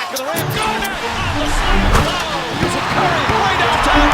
back of the rim. Garnett on the slam. Here's a Curry way downtown.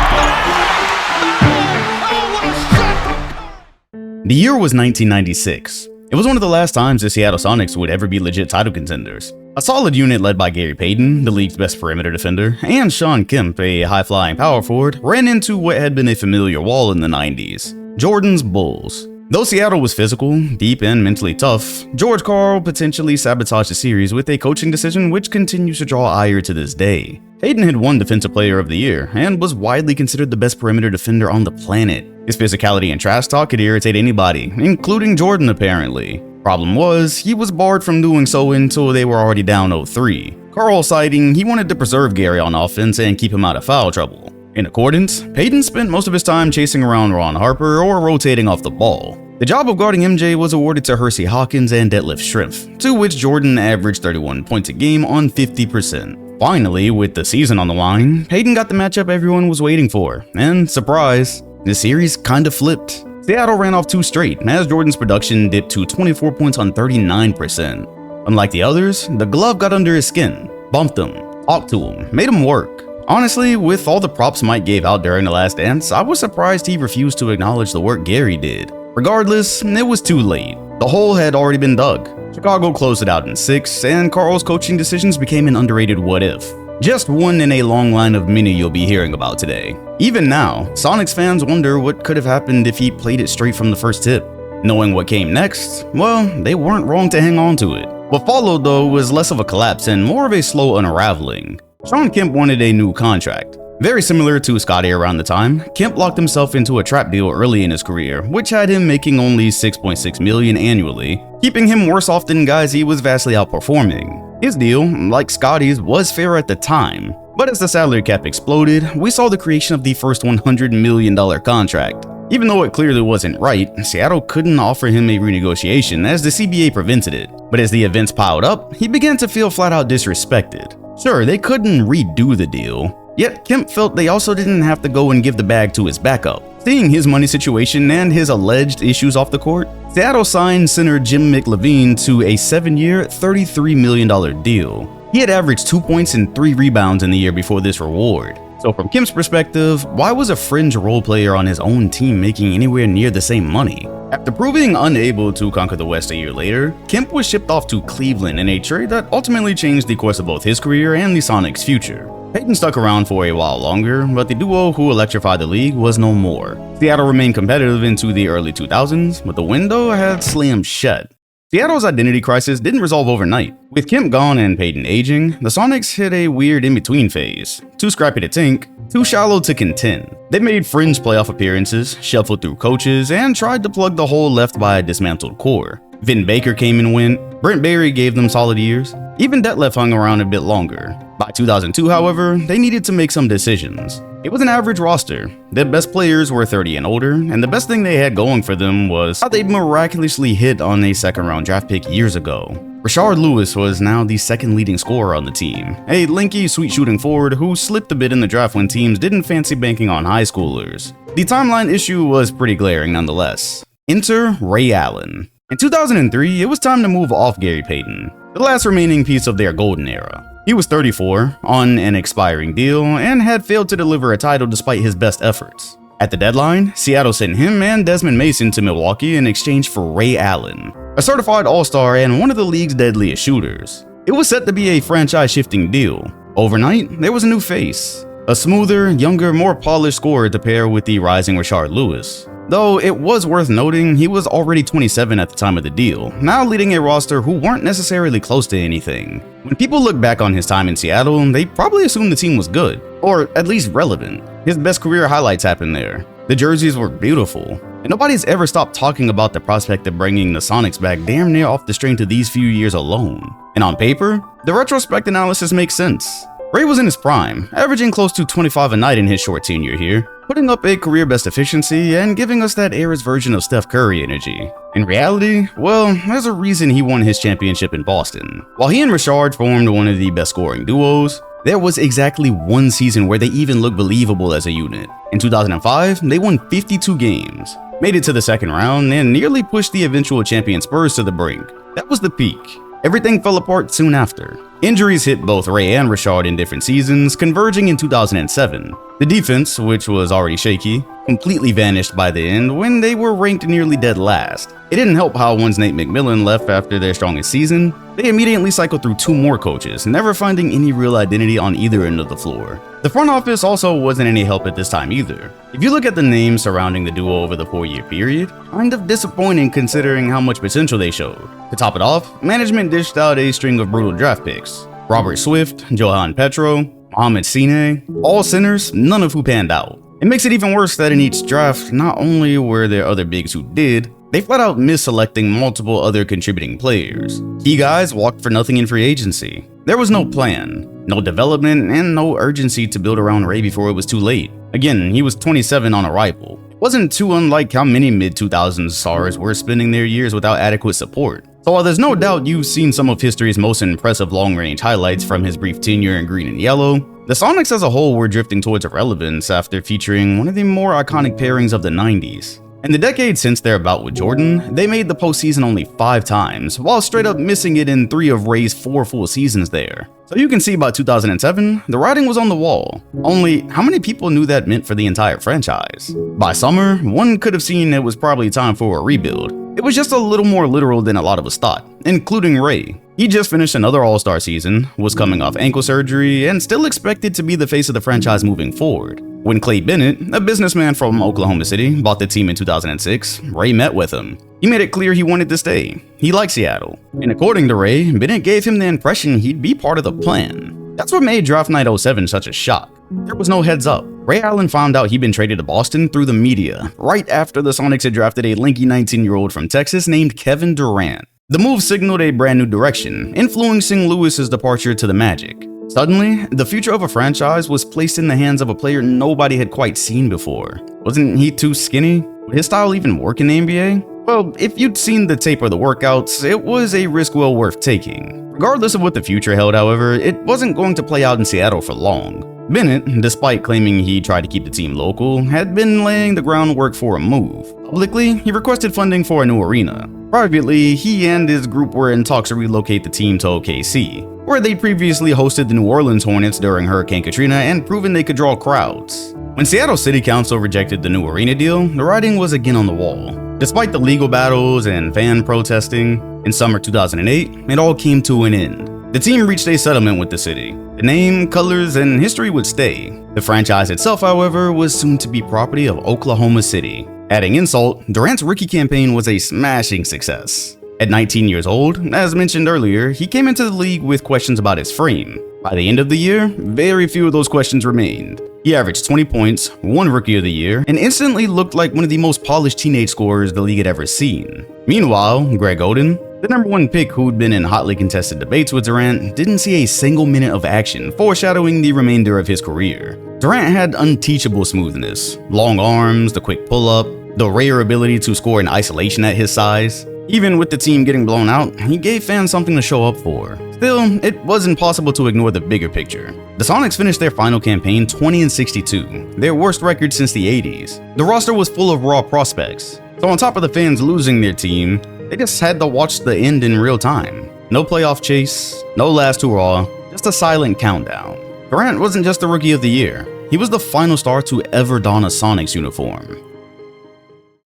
Oh, what a shot! The year was 1996. It was one of the last times the Seattle Sonics would ever be legit title contenders. A solid unit led by Gary Payton, the league's best perimeter defender, and Shawn Kemp, a high-flying power forward, ran into what had been a familiar wall in the 90s: Jordan's Bulls. Though Seattle was physical, deep, and mentally tough, George Karl potentially sabotaged the series with a coaching decision which continues to draw ire to this day. Payton had won Defensive Player of the Year and was widely considered the best perimeter defender on the planet. His physicality and trash talk could irritate anybody, including Jordan apparently. Problem was, he was barred from doing so until they were already down 0-3. Karl citing he wanted to preserve Gary on offense and keep him out of foul trouble. In accordance, Payton spent most of his time chasing around Ron Harper or rotating off the ball. The job of guarding MJ was awarded to Hersey Hawkins and Detlef Schrempf, to which Jordan averaged 31 points a game on 50%. Finally, with the season on the line, Payton got the matchup everyone was waiting for, and surprise, the series kinda flipped. Seattle ran off 2 straight, as Jordan's production dipped to 24 points on 39%. Unlike the others, the glove got under his skin, bumped him, talked to him, made him work. Honestly, with all the props Mike gave out during the last dance, I was surprised he refused to acknowledge the work Gary did. Regardless, it was too late. The hole had already been dug. Chicago closed it out in 6, and Karl's coaching decisions became an underrated what-if. Just one in a long line of many you'll be hearing about today. Even now, Sonics fans wonder what could have happened if he played it straight from the first tip. Knowing what came next, well, they weren't wrong to hang on to it. What followed, though, was less of a collapse and more of a slow unraveling. Shawn Kemp wanted a new contract. Very similar to Scottie around the time, Kemp locked himself into a trap deal early in his career, which had him making only $6.6 million annually, keeping him worse off than guys he was vastly outperforming. His deal, like Scottie's, was fair at the time, but as the salary cap exploded, we saw the creation of the first $100 million contract. Even though it clearly wasn't right, Seattle couldn't offer him a renegotiation as the CBA prevented it. But as the events piled up, he began to feel flat out disrespected. Sure, they couldn't redo the deal, yet Kemp felt they also didn't have to go and give the bag to his backup. Seeing his money situation and his alleged issues off the court, Seattle signed center Jim McLevine to a 7-year, $33 million deal. He had averaged 2 points and 3 rebounds in the year before this reward. So from Kemp's perspective, why was a fringe role player on his own team making anywhere near the same money? After proving unable to conquer the West a year later, Kemp was shipped off to Cleveland in a trade that ultimately changed the course of both his career and the Sonics' future. Payton stuck around for a while longer, but the duo who electrified the league was no more. Seattle remained competitive into the early 2000s, but the window had slammed shut. Seattle's identity crisis didn't resolve overnight. With Kemp gone and Payton aging, the Sonics hit a weird in-between phase. Too scrappy to tank, too shallow to contend. They made fringe playoff appearances, shuffled through coaches, and tried to plug the hole left by a dismantled core. Vin Baker came and went, Brent Barry gave them solid years, even Detlef hung around a bit longer. By 2002, however, they needed to make some decisions. It was an average roster. Their best players were 30 and older, and the best thing they had going for them was how they'd miraculously hit on a second-round draft pick years ago. Rashard Lewis was now the second leading scorer on the team, a lanky, sweet-shooting forward who slipped a bit in the draft when teams didn't fancy banking on high schoolers. The timeline issue was pretty glaring nonetheless. Enter Ray Allen. In 2003, it was time to move off Gary Payton, the last remaining piece of their golden era. He was 34, on an expiring deal, and had failed to deliver a title despite his best efforts. At the deadline, Seattle sent him and Desmond Mason to Milwaukee in exchange for Ray Allen, a certified all-star and one of the league's deadliest shooters. It was set to be a franchise-shifting deal. Overnight, there was a new face. A smoother, younger, more polished scorer to pair with the rising Rashard Lewis. Though it was worth noting he was already 27 at the time of the deal, now leading a roster who weren't necessarily close to anything. When people look back on his time in Seattle, they probably assume the team was good, or at least relevant. His best career highlights happened there. The jerseys were beautiful, and nobody's ever stopped talking about the prospect of bringing the Sonics back damn near off the strength of these few years alone. And on paper, the retrospect analysis makes sense. Ray was in his prime, averaging close to 25 a night in his short tenure here, putting up a career-best efficiency and giving us that era's version of Steph Curry energy. In reality, well, there's a reason he won his championship in Boston. While he and Rashard formed one of the best scoring duos, there was exactly one season where they even looked believable as a unit. In 2005, they won 52 games, made it to the second round, and nearly pushed the eventual champion Spurs to the brink. That was the peak. Everything fell apart soon after. Injuries hit both Ray and Rashard in different seasons, converging in 2007. The defense, which was already shaky, completely vanished by the end when they were ranked nearly dead last. It didn't help how once Nate McMillan left after their strongest season, they immediately cycled through 2 more coaches, never finding any real identity on either end of the floor. The front office also wasn't any help at this time either. If you look at the names surrounding the duo over the 4-year period, kind of disappointing considering how much potential they showed. To top it off, management dished out a string of brutal draft picks. Robert Swift, Johan Petro, Mohamed Sine, all centers, none of who panned out. It makes it even worse that in each draft, not only were there other bigs who did, they flat out misselecting multiple other contributing players. Key guys walked for nothing in free agency. There was no plan, no development, and no urgency to build around Ray before it was too late. Again, he was 27 on arrival. It wasn't too unlike how many mid-2000s stars were spending their years without adequate support. So while there's no doubt you've seen some of history's most impressive long-range highlights from his brief tenure in green and yellow, the Sonics as a whole were drifting towards irrelevance after featuring one of the more iconic pairings of the 90s. In the decade since their bout with Jordan, they made the postseason only 5 times, while straight up missing it in 3 of Ray's 4 full seasons there. So you can see by 2007, the writing was on the wall. Only, how many people knew that meant for the entire franchise? By summer, one could have seen it was probably time for a rebuild. It was just a little more literal than a lot of us thought, including Ray. He just finished another All-Star season, was coming off ankle surgery, and still expected to be the face of the franchise moving forward. When Clay Bennett, a businessman from Oklahoma City, bought the team in 2006, Ray met with him. He made it clear he wanted to stay. He liked Seattle. And according to Ray, Bennett gave him the impression he'd be part of the plan. That's what made Draft Night 07 such a shock. There was no heads up. Ray Allen found out he'd been traded to Boston through the media, right after the Sonics had drafted a lanky 19-year-old from Texas named Kevin Durant. The move signaled a brand new direction, influencing Lewis's departure to the Magic. Suddenly, the future of a franchise was placed in the hands of a player nobody had quite seen before. Wasn't he too skinny? Would his style even work in the NBA? Well, if you'd seen the tape of the workouts, it was a risk well worth taking. Regardless of what the future held, however, it wasn't going to play out in Seattle for long. Bennett, despite claiming he tried to keep the team local, had been laying the groundwork for a move. Publicly, he requested funding for a new arena. Privately, he and his group were in talks to relocate the team to OKC, where they previously hosted the New Orleans Hornets during Hurricane Katrina and proven they could draw crowds. When Seattle City Council rejected the new arena deal, the writing was again on the wall. Despite the legal battles and fan protesting, in summer 2008, it all came to an end. The team reached a settlement with the city. The name, colors, and history would stay. The franchise itself, however, was soon to be property of Oklahoma City. Adding insult, Durant's rookie campaign was a smashing success. At 19 years old, as mentioned earlier, he came into the league with questions about his frame. By the end of the year, very few of those questions remained. He averaged 20 points, won Rookie of the Year, and instantly looked like one of the most polished teenage scorers the league had ever seen. Meanwhile, Greg Oden, the #1 pick who'd been in hotly contested debates with Durant, didn't see a single minute of action, foreshadowing the remainder of his career. Durant had unteachable smoothness, long arms, the quick pull-up, the rare ability to score in isolation at his size. Even with the team getting blown out, he gave fans something to show up for. Still, it was impossible to ignore the bigger picture. The Sonics finished their final campaign 20-62, their worst record since the 80s. The roster was full of raw prospects, so on top of the fans losing their team, they just had to watch the end in real time. No playoff chase, no last hurrah, just a silent countdown. Durant wasn't just the Rookie of the Year, he was the final star to ever don a Sonics uniform.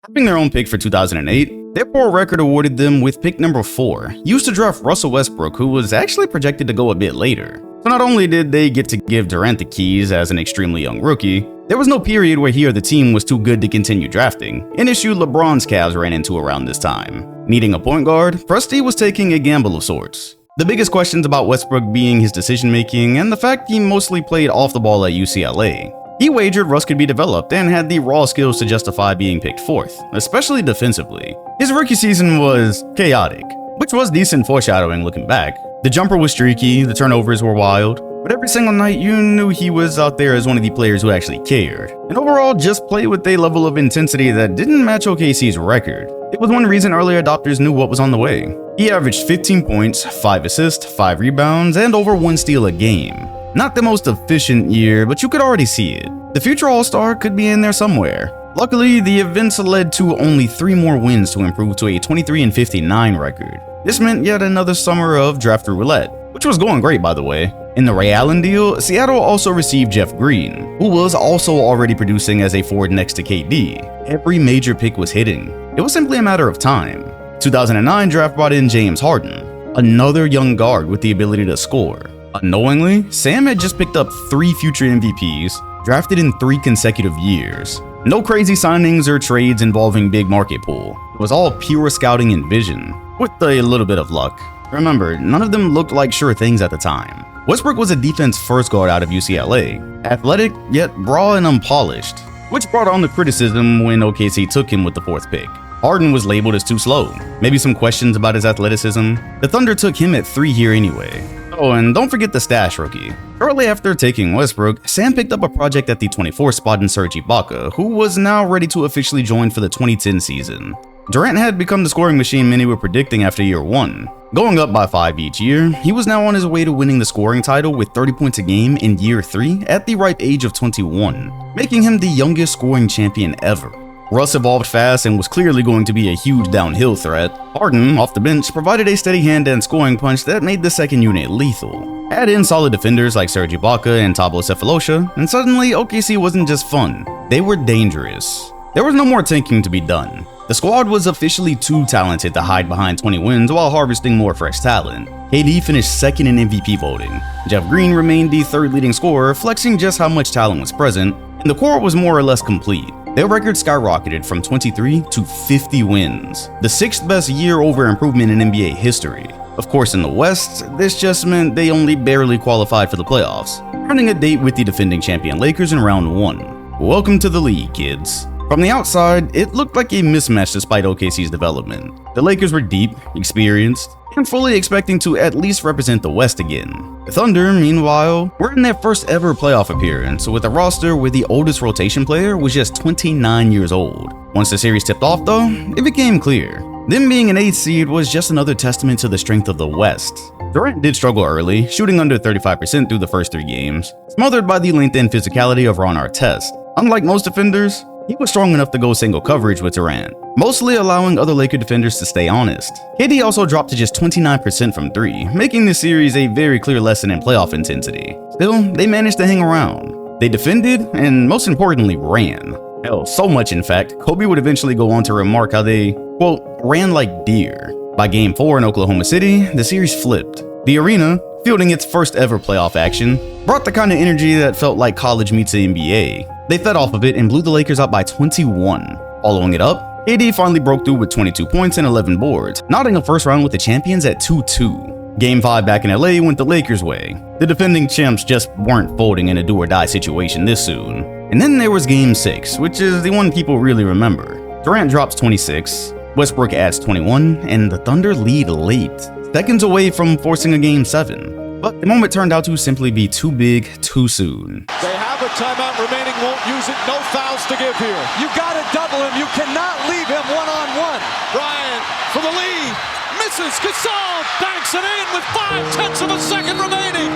Having their own pick for 2008, their poor record awarded them with pick number 4, used to draft Russell Westbrook, who was actually projected to go a bit later. So not only did they get to give Durant the keys as an extremely young rookie, there was no period where he or the team was too good to continue drafting, an issue LeBron's Cavs ran into around this time. Needing a point guard, Presti was taking a gamble of sorts. The biggest questions about Westbrook being his decision-making and the fact he mostly played off the ball at UCLA. He wagered Russ could be developed and had the raw skills to justify being picked 4th, especially defensively. His rookie season was chaotic, which was decent foreshadowing looking back. The jumper was streaky, the turnovers were wild, but every single night you knew he was out there as one of the players who actually cared, and overall just played with a level of intensity that didn't match OKC's record. It was one reason early adopters knew what was on the way. He averaged 15 points, 5 assists, 5 rebounds, and over 1 steal a game. Not the most efficient year, but you could already see it. The future All-Star could be in there somewhere. Luckily, the events led to only 3 more wins to improve to a 23-59 record. This meant yet another summer of draft roulette, which was going great by the way. In the Ray Allen deal, Seattle also received Jeff Green, who was also already producing as a forward next to KD. Every major pick was hitting. It was simply a matter of time. 2009 draft brought in James Harden, another young guard with the ability to score. Unknowingly, Sam had just picked up 3 future MVPs, drafted in 3 consecutive years. No crazy signings or trades involving big market pool. It was all pure scouting and vision, with a little bit of luck. Remember, none of them looked like sure things at the time. Westbrook was a defense-first guard out of UCLA, athletic yet raw and unpolished, which brought on the criticism when OKC took him with the 4th pick. Harden was labeled as too slow, maybe some questions about his athleticism. The Thunder took him at 3 here anyway. Oh, and don't forget the stash rookie. Shortly after taking Westbrook, Sam picked up a project at the 24th spot in Serge Ibaka, who was now ready to officially join for the 2010 season. Durant had become the scoring machine many were predicting after year 1. Going up by 5 each year, he was now on his way to winning the scoring title with 30 points a game in year 3 at the ripe age of 21, making him the youngest scoring champion ever. Russ evolved fast and was clearly going to be a huge downhill threat. Harden, off the bench, provided a steady hand and scoring punch that made the second unit lethal. Add in solid defenders like Serge Ibaka and Thabo Sefolosha, and suddenly OKC wasn't just fun, they were dangerous. There was no more tanking to be done. The squad was officially too talented to hide behind 20 wins while harvesting more fresh talent. KD finished 2nd in MVP voting. Jeff Green remained the 3rd leading scorer, flexing just how much talent was present, and the core was more or less complete. Their record skyrocketed from 23 to 50 wins, the 6th best year-over improvement in NBA history. Of course, in the West, this just meant they only barely qualified for the playoffs, earning a date with the defending champion Lakers in round 1. Welcome to the league, kids. From the outside, it looked like a mismatch despite OKC's development. The Lakers were deep, experienced, and fully expecting to at least represent the West again. The Thunder, meanwhile, were in their first ever playoff appearance with a roster where the oldest rotation player was just 29 years old. Once the series tipped off though, it became clear. Them being an 8th seed was just another testament to the strength of the West. Durant did struggle early, shooting under 35% through the first 3 games, smothered by the length and physicality of Ron Artest. Unlike most defenders, he was strong enough to go single coverage with Durant, mostly allowing other Laker defenders to stay honest. KD also dropped to just 29% from 3, making this series a very clear lesson in playoff intensity. Still, they managed to hang around. They defended, and most importantly, ran. Hell, so much in fact, Kobe would eventually go on to remark how they, quote, ran like deer. By Game 4 in Oklahoma City, the series flipped. The arena, fielding its first ever playoff action, brought the kind of energy that felt like college meets the NBA. They fed off of it and blew the Lakers out by 21. Following it up, KD finally broke through with 22 points and 11 boards, knotting a first round with the champions at 2-2. Game 5 back in LA went the Lakers' way. The defending champs just weren't folding in a do-or-die situation this soon. And then there was Game 6, which is the one people really remember. Durant drops 26, Westbrook adds 21, and the Thunder lead late, seconds away from forcing a Game 7. But the moment turned out to simply be too big, too soon. They have a timeout remaining, won't use it, no fouls to give here. You gotta double him, you cannot leave him one-on-one. Bryant for the lead, misses, Gasol banks it in with 5/10 of a second remaining.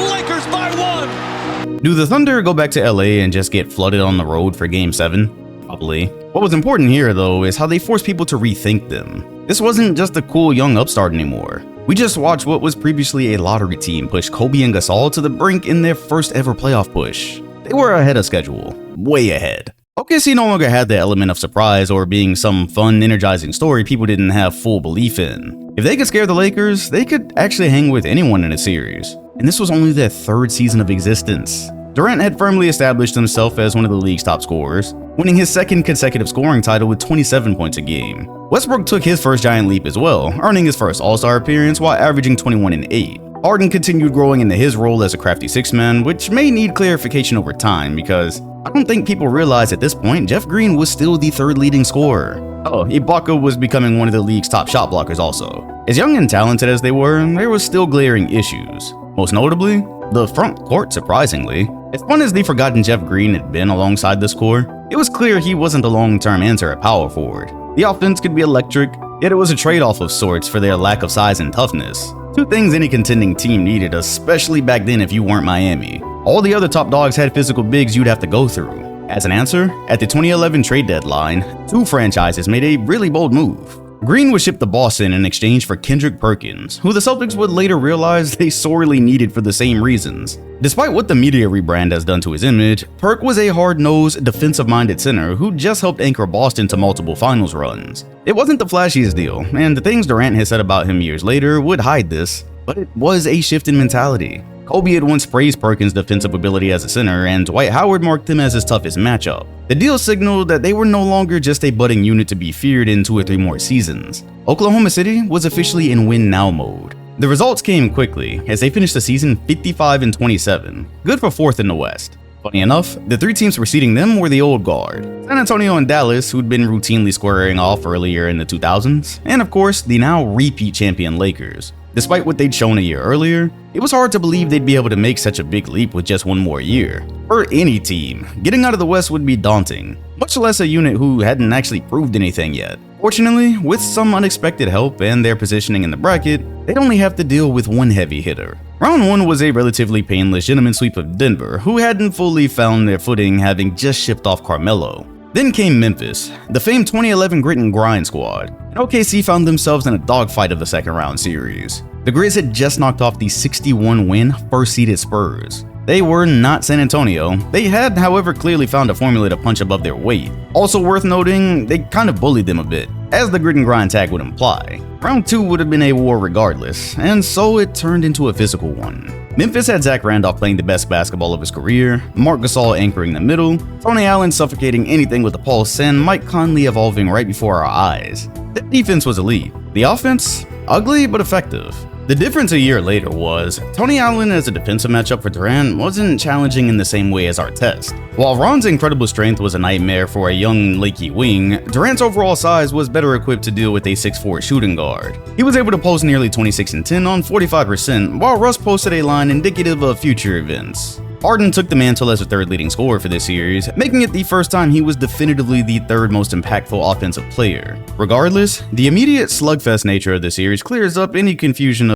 Lakers by 1. Do the Thunder go back to LA and just get flooded on the road for Game 7? Probably. What was important here though is how they forced people to rethink them. This wasn't just a cool young upstart anymore. We just watched what was previously a lottery team push Kobe and Gasol to the brink in their first ever playoff push. They were ahead of schedule, way ahead. OKC no longer had the element of surprise or being some fun, energizing story people didn't have full belief in. If they could scare the Lakers, they could actually hang with anyone in a series. And this was only their 3rd season of existence. Durant had firmly established himself as one of the league's top scorers, winning his 2nd consecutive scoring title with 27 points a game. Westbrook took his first giant leap as well, earning his first All-Star appearance while averaging 21 and 8. Harden continued growing into his role as a crafty 6-man, which may need clarification over time because I don't think people realize at this point Jeff Green was still the 3rd leading scorer. Oh, Ibaka was becoming one of the league's top shot blockers also. As young and talented as they were, there was still glaring issues. Most notably, the front court, surprisingly. As fun as the forgotten Jeff Green had been alongside this core, it was clear he wasn't the long-term answer at power forward. The offense could be electric, yet it was a trade-off of sorts for their lack of size and toughness. 2 things any contending team needed, especially back then if you weren't Miami. All the other top dogs had physical bigs you'd have to go through. As an answer, at the 2011 trade deadline, 2 franchises made a really bold move. Green was shipped to Boston in exchange for Kendrick Perkins, who the Celtics would later realize they sorely needed for the same reasons. Despite what the media rebrand has done to his image, Perk was a hard-nosed, defensive-minded center who just helped anchor Boston to multiple finals runs. It wasn't the flashiest deal, and the things Durant has said about him years later would hide this, but it was a shift in mentality. Kobe had once praised Perkins' defensive ability as a center, and Dwight Howard marked him as his toughest matchup. The deal signaled that they were no longer just a budding unit to be feared in 2 or 3 more seasons. Oklahoma City was officially in win-now mode. The results came quickly, as they finished the season 55-27, good for 4th in the West. Funny enough, the 3 teams preceding them were the old guard: San Antonio and Dallas, who'd been routinely squaring off earlier in the 2000s, and of course, the now repeat champion Lakers. Despite what they'd shown a year earlier, it was hard to believe they'd be able to make such a big leap with just 1 more year. For any team, getting out of the West would be daunting, much less a unit who hadn't actually proved anything yet. Fortunately, with some unexpected help and their positioning in the bracket, they'd only have to deal with 1 heavy hitter. Round 1 was a relatively painless gentleman sweep of Denver, who hadn't fully found their footing, having just shipped off Carmelo. Then came Memphis, the famed 2011 Grit and Grind squad, and OKC found themselves in a dogfight of the second round series. The Grizz had just knocked off the 61-win first-seeded Spurs. They were not San Antonio. They had, however, clearly found a formula to punch above their weight. Also worth noting, they kind of bullied them a bit, as the Grit and Grind tag would imply. Round 2 would have been a war regardless, and so it turned into a physical one. Memphis had Zach Randolph playing the best basketball of his career, Marc Gasol anchoring the middle, Tony Allen suffocating anything with a pulse, and Mike Conley evolving right before our eyes. The defense was elite. The offense? Ugly but effective. The difference a year later was, Tony Allen as a defensive matchup for Durant wasn't challenging in the same way as Artest. While Ron's incredible strength was a nightmare for a young, lanky wing, Durant's overall size was better equipped to deal with a 6'4" shooting guard. He was able to post nearly 26 and 10 on 45%, while Russ posted a line indicative of future events. Harden took the mantle as the 3rd leading scorer for this series, making it the first time he was definitively the 3rd most impactful offensive player. Regardless, the immediate slugfest nature of the series clears up any confusion of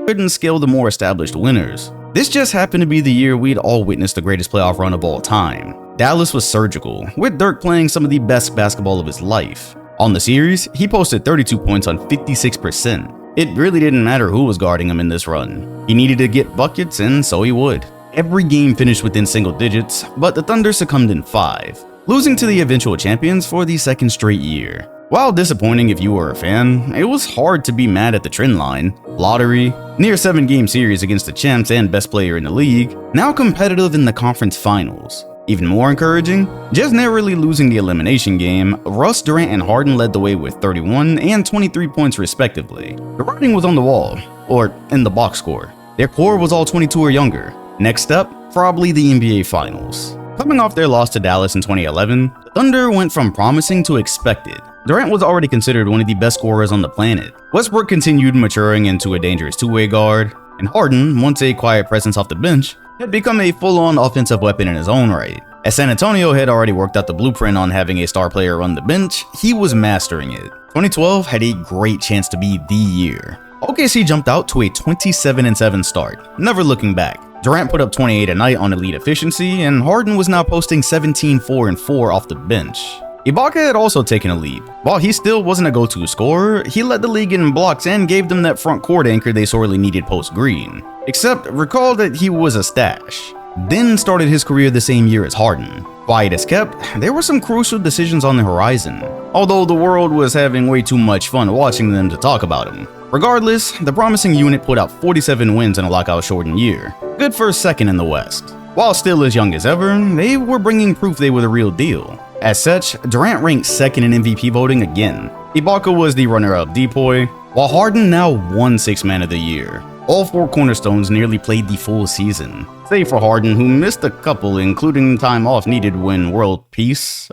couldn't scale the more established winners. This just happened to be the year we'd all witnessed the greatest playoff run of all time. Dallas was surgical, with Dirk playing some of the best basketball of his life. On the series, he posted 32 points on 56%. It really didn't matter who was guarding him in this run. He needed to get buckets, and so he would. Every game finished within single digits, but the Thunder succumbed in 5, losing to the eventual champions for the 2nd straight year. While disappointing if you were a fan, it was hard to be mad at the trend line. Lottery, near 7-game series against the champs and best player in the league, now competitive in the conference finals. Even more encouraging, just narrowly losing the elimination game, Russ, Durant, and Harden led the way with 31 and 23 points respectively. The writing was on the wall, or in the box score. Their core was all 22 or younger. Next up, probably the NBA Finals. Coming off their loss to Dallas in 2011, the Thunder went from promising to expected. Durant was already considered one of the best scorers on the planet. Westbrook continued maturing into a dangerous two-way guard, and Harden, once a quiet presence off the bench, had become a full-on offensive weapon in his own right. As San Antonio had already worked out the blueprint on having a star player run the bench, he was mastering it. 2012 had a great chance to be the year. OKC jumped out to a 27-7 start, never looking back. Durant put up 28 a night on elite efficiency, and Harden was now posting 17-4-4 off the bench. Ibaka had also taken a leap. While he still wasn't a go-to scorer, he led the league in blocks and gave them that front court anchor they sorely needed post-Green. Except, recall that he was a stash. Then started his career the same year as Harden. Quiet as kept, there were some crucial decisions on the horizon, although the world was having way too much fun watching them to talk about him. Regardless, the promising unit put out 47 wins in a lockout-shortened year, good for second in the West. While still as young as ever, they were bringing proof they were the real deal. As such, Durant ranked second in MVP voting again. Ibaka was the runner-up depoy, while Harden now won 6th Man of the Year. All 4 cornerstones nearly played the full season, save for Harden, who missed a couple, including time off needed when world peace,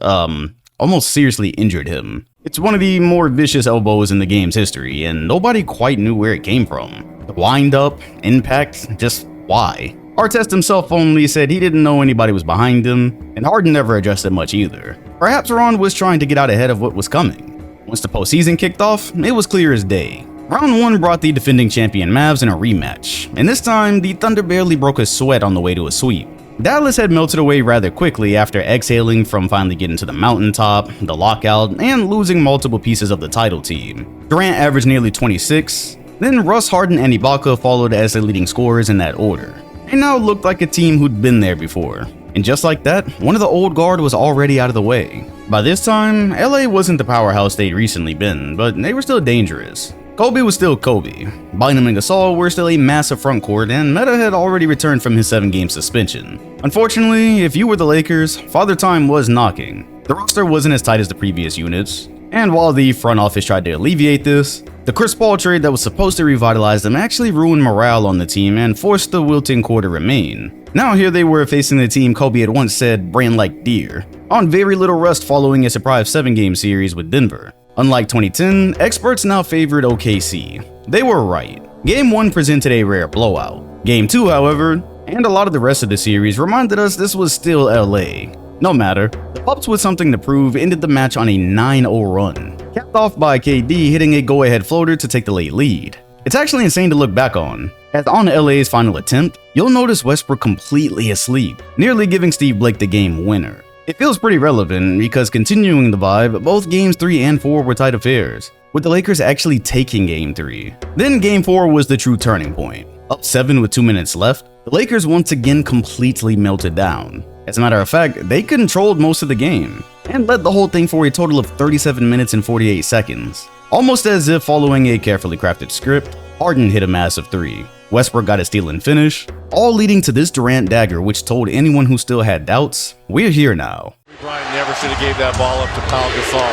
almost seriously injured him. It's one of the more vicious elbows in the game's history, and nobody quite knew where it came from. The wind-up, impact, just why? Artest himself only said he didn't know anybody was behind him, and Harden never addressed it much either. Perhaps Ron was trying to get out ahead of what was coming. Once the postseason kicked off, it was clear as day. Round 1 brought the defending champion Mavs in a rematch, and this time the Thunder barely broke a sweat on the way to a sweep. Dallas had melted away rather quickly after exhaling from finally getting to the mountaintop, the lockout, and losing multiple pieces of the title team. Durant averaged nearly 26, then Russ, Harden, and Ibaka followed as the leading scorers in that order. They now looked like a team who'd been there before. And just like that, one of the old guard was already out of the way. By this time, LA wasn't the powerhouse they'd recently been, but they were still dangerous. Kobe was still Kobe. Bynum and Gasol were still a massive front court, and Meta had already returned from his 7-game suspension. Unfortunately, if you were the Lakers, Father Time was knocking. The roster wasn't as tight as the previous units, and while the front office tried to alleviate this, the Chris Paul trade that was supposed to revitalize them actually ruined morale on the team and forced the wilting core to remain. Now here they were facing the team Kobe had once said ran like deer, on very little rest following a surprise 7-game series with Denver. Unlike 2010, experts now favored OKC. They were right. Game 1 presented a rare blowout. Game 2, however, and a lot of the rest of the series reminded us this was still LA. No matter, the Pups with something to prove ended the match on a 9-0 run, capped off by KD hitting a go-ahead floater to take the late lead. It's actually insane to look back on, as on LA's final attempt, you'll notice Westbrook completely asleep, nearly giving Steve Blake the game winner. It feels pretty relevant because continuing the vibe, both games 3 and 4 were tight affairs, with the Lakers actually taking game 3. Then game 4 was the true turning point. Up 7 with 2 minutes left, the Lakers once again completely melted down. As a matter of fact, they controlled most of the game, and led the whole thing for a total of 37 minutes and 48 seconds. Almost as if following a carefully crafted script, Harden hit a massive 3. Westbrook got a steal and finish, all leading to this Durant dagger which told anyone who still had doubts, we're here now. Bryant never should have gave that ball up to Pau Gasol,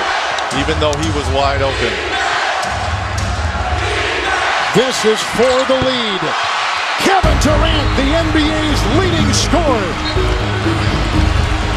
even though he was wide open. This is for the lead. Kevin Durant, the NBA's leading scorer,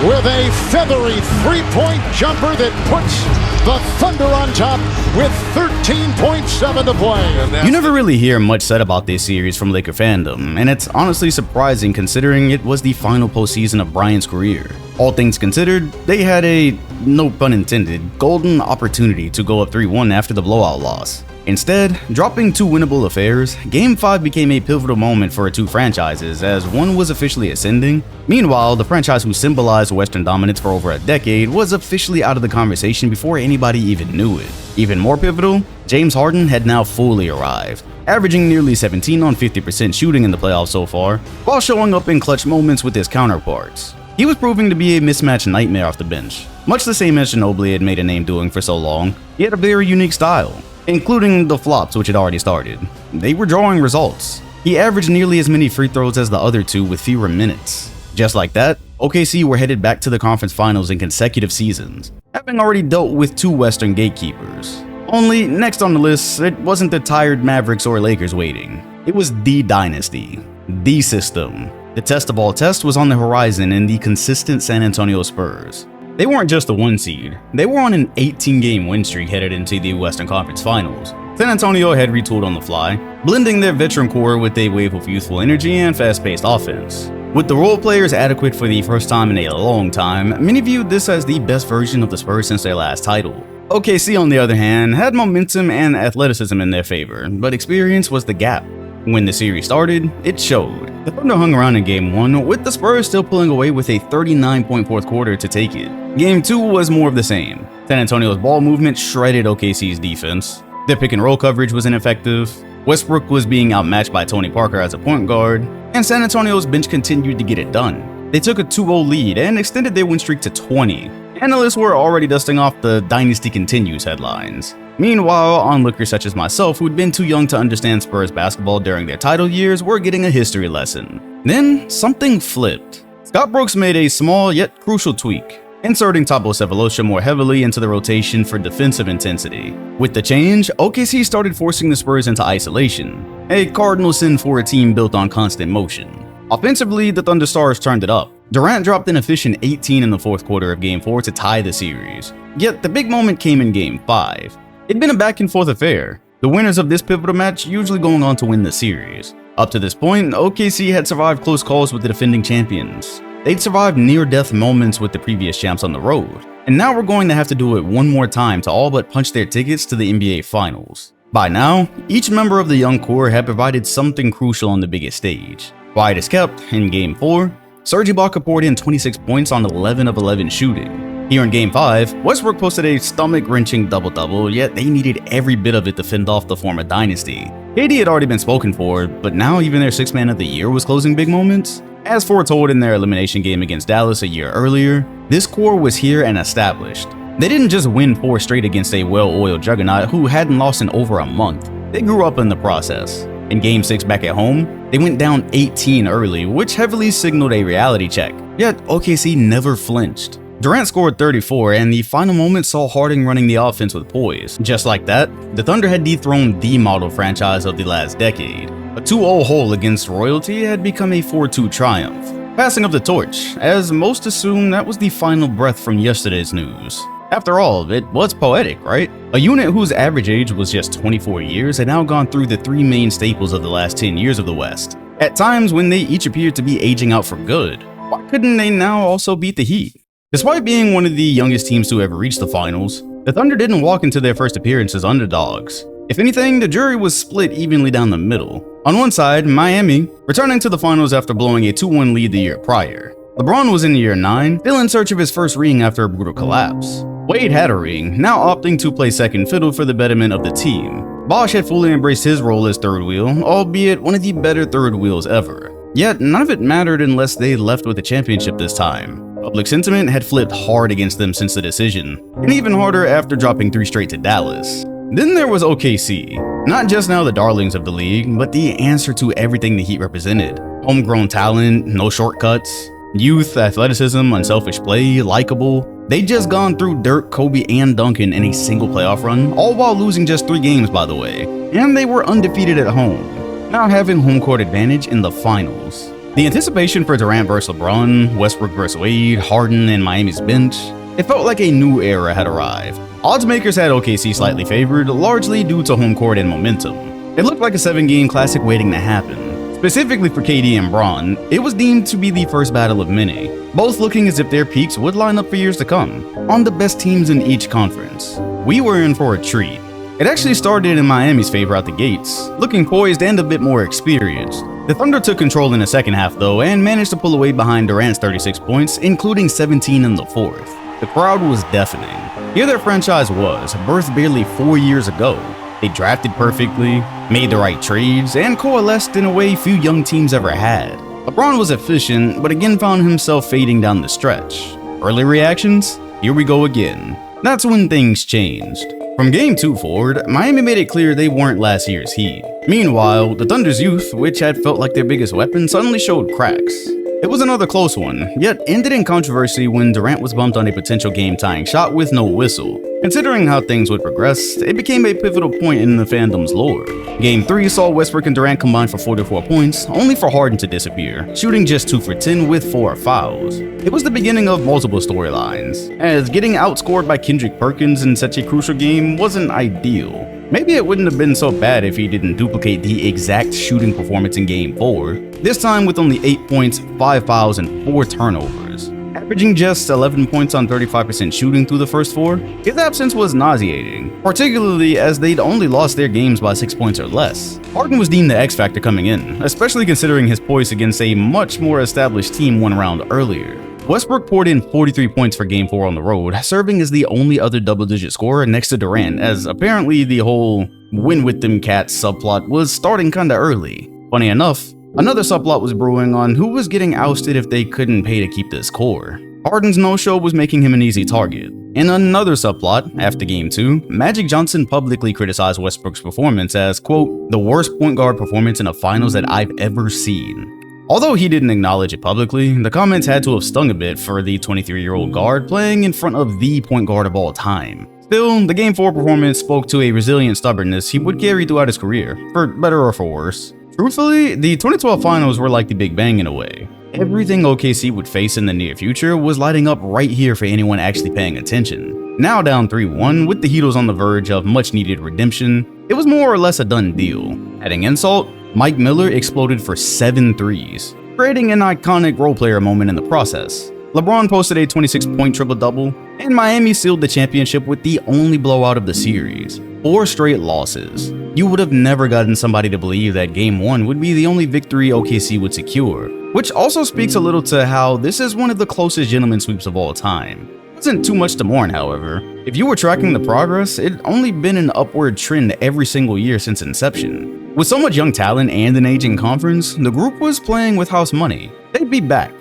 with a feathery 3-point jumper that puts the Thunder on top with 13.7 to play. You never really hear much said about this series from Laker fandom, and it's honestly surprising considering it was the final postseason of Bryant's career. All things considered, they had a, no pun intended, golden opportunity to go up 3-1 after the blowout loss. Instead, dropping 2 winnable affairs, Game 5 became a pivotal moment for 2 franchises as one was officially ascending. Meanwhile, the franchise who symbolized Western dominance for over a decade was officially out of the conversation before anybody even knew it. Even more pivotal, James Harden had now fully arrived, averaging nearly 17 on 50% shooting in the playoffs so far, while showing up in clutch moments with his counterparts. He was proving to be a mismatch nightmare off the bench, much the same as Ginobili had made a name doing for so long. He had a very unique style, including the flops which had already started. They were drawing results. He averaged nearly as many free throws as the other 2 with fewer minutes. Just like that, OKC were headed back to the conference finals in consecutive seasons, having already dealt with 2 Western gatekeepers. Only, next on the list, it wasn't the tired Mavericks or Lakers waiting. It was the dynasty, the system. The test of all tests was on the horizon in the consistent San Antonio Spurs. They weren't just a 1 seed, they were on an 18-game win streak headed into the Western Conference Finals. San Antonio had retooled on the fly, blending their veteran core with a wave of youthful energy and fast-paced offense. With the role players adequate for the first time in a long time, many viewed this as the best version of the Spurs since their last title. OKC, on the other hand, had momentum and athleticism in their favor, but experience was the gap. When the series started, it showed. The Thunder hung around in Game 1, with the Spurs still pulling away with a 39-point fourth quarter to take it. Game 2 was more of the same. San Antonio's ball movement shredded OKC's defense. Their pick and roll coverage was ineffective. Westbrook was being outmatched by Tony Parker as a point guard, and San Antonio's bench continued to get it done. They took a 2-0 lead and extended their win streak to 20. Analysts were already dusting off the Dynasty Continues headlines. Meanwhile, onlookers such as myself, who'd been too young to understand Spurs basketball during their title years, were getting a history lesson. Then, something flipped. Scott Brooks made a small yet crucial tweak, inserting Thabo Sefolosha more heavily into the rotation for defensive intensity. With the change, OKC started forcing the Spurs into isolation, a cardinal sin for a team built on constant motion. Offensively, the Thunder Stars turned it up. Durant dropped an efficient 18 in the fourth quarter of Game 4 to tie the series. Yet, the big moment came in Game 5. It'd been a back-and-forth affair, the winners of this pivotal match usually going on to win the series. Up to this point, OKC had survived close calls with the defending champions. They'd survived near-death moments with the previous champs on the road, and now we're going to have to do it one more time to all but punch their tickets to the NBA Finals. By now, each member of the young core had provided something crucial on the biggest stage. Quiet as kept, in Game 4, Serge Ibaka poured in 26 points on 11 of 11 shooting. Here in Game 5, Westbrook posted a stomach-wrenching double-double, yet they needed every bit of it to fend off the former dynasty. KD had already been spoken for, but now even their sixth man of the year was closing big moments. As foretold in their elimination game against Dallas a year earlier, this core was here and established. They didn't just win 4 straight against a well-oiled juggernaut who hadn't lost in over a month. They grew up in the process. In Game 6 back at home, they went down 18 early, which heavily signaled a reality check. Yet OKC never flinched. Durant scored 34, and the final moment saw Harden running the offense with poise. Just like that, the Thunder had dethroned the model franchise of the last decade. A 2-0 hole against royalty had become a 4-2 triumph. Passing of the torch, as most assumed that was the final breath from yesterday's news. After all, it was poetic, right? A unit whose average age was just 24 years had now gone through the 3 main staples of the last 10 years of the West. At times when they each appeared to be aging out for good, why couldn't they now also beat the Heat? Despite being one of the youngest teams to ever reach the finals, the Thunder didn't walk into their first appearance as underdogs. If anything, the jury was split evenly down the middle. On one side, Miami, returning to the finals after blowing a 2-1 lead the year prior. LeBron was in year 9, still in search of his first ring after a brutal collapse. Wade had a ring, now opting to play second fiddle for the betterment of the team. Bosh had fully embraced his role as third wheel, albeit one of the better third wheels ever. Yet, none of it mattered unless they left with a championship this time. Public sentiment had flipped hard against them since the decision, and even harder after dropping 3 straight to Dallas. Then there was OKC, not just now the darlings of the league, but the answer to everything the Heat represented. Homegrown talent, no shortcuts, youth, athleticism, unselfish play, likable. They'd just gone through Dirk, Kobe, and Duncan in a single playoff run, all while losing just 3 games by the way, and they were undefeated at home, now having home court advantage in the finals. The anticipation for Durant versus LeBron, Westbrook versus Wade, Harden, and Miami's bench, it felt like a new era had arrived. Odds makers had OKC slightly favored, largely due to home court and momentum. It looked like a 7-game classic waiting to happen. Specifically for KD and Bron, it was deemed to be the first battle of many, both looking as if their peaks would line up for years to come, on the best teams in each conference. We were in for a treat. It actually started in Miami's favor out the gates, looking poised and a bit more experienced. The Thunder took control in the second half though, and managed to pull away behind Durant's 36 points, including 17 in the fourth. The crowd was deafening. Here their franchise was, birthed barely 4 years ago. They drafted perfectly, made the right trades, and coalesced in a way few young teams ever had. LeBron was efficient, but again found himself fading down the stretch. Early reactions? Here we go again. That's when things changed. From Game 2 forward, Miami made it clear they weren't last year's Heat. Meanwhile, the Thunder's youth, which had felt like their biggest weapon, suddenly showed cracks. It was another close one, yet ended in controversy when Durant was bumped on a potential game-tying shot with no whistle. Considering how things would progress, it became a pivotal point in the fandom's lore. Game 3 saw Westbrook and Durant combine for 44 points, only for Harden to disappear, shooting just 2 for 10 with 4 fouls. It was the beginning of multiple storylines, as getting outscored by Kendrick Perkins in such a crucial game wasn't ideal. Maybe it wouldn't have been so bad if he didn't duplicate the exact shooting performance in Game 4, this time with only 8 points, 5 fouls, and 4 turnovers. Averaging just 11 points on 35% shooting through the first 4, his absence was nauseating, particularly as they'd only lost their games by 6 points or less. Harden was deemed the X-factor coming in, especially considering his poise against a much more established team 1 round earlier. Westbrook poured in 43 points for Game 4 on the road, serving as the only other double-digit scorer next to Durant, as apparently the whole win with them cats subplot was starting kinda early. Funny enough, another subplot was brewing on who was getting ousted if they couldn't pay to keep this core. Harden's no-show was making him an easy target. In another subplot, after Game 2, Magic Johnson publicly criticized Westbrook's performance as, quote, the worst point guard performance in a finals that I've ever seen. Although he didn't acknowledge it publicly, the comments had to have stung a bit for the 23-year-old guard playing in front of the point guard of all time. Still, the Game 4 performance spoke to a resilient stubbornness he would carry throughout his career, for better or for worse. Truthfully, the 2012 finals were like the Big Bang in a way. Everything OKC would face in the near future was lighting up right here for anyone actually paying attention. Now down 3-1, with the Heatles on the verge of much-needed redemption, it was more or less a done deal. Adding insult, Mike Miller exploded for 7 threes, creating an iconic role-player moment in the process. LeBron posted a 26-point triple-double, and Miami sealed the championship with the only blowout of the series. 4 straight losses. You would have never gotten somebody to believe that Game 1 would be the only victory OKC would secure, which also speaks a little to how this is one of the closest gentleman sweeps of all time. Wasn't too much to mourn, however. If you were tracking the progress, it'd only been an upward trend every single year since inception. With so much young talent and an aging conference, the group was playing with house money. They'd be back.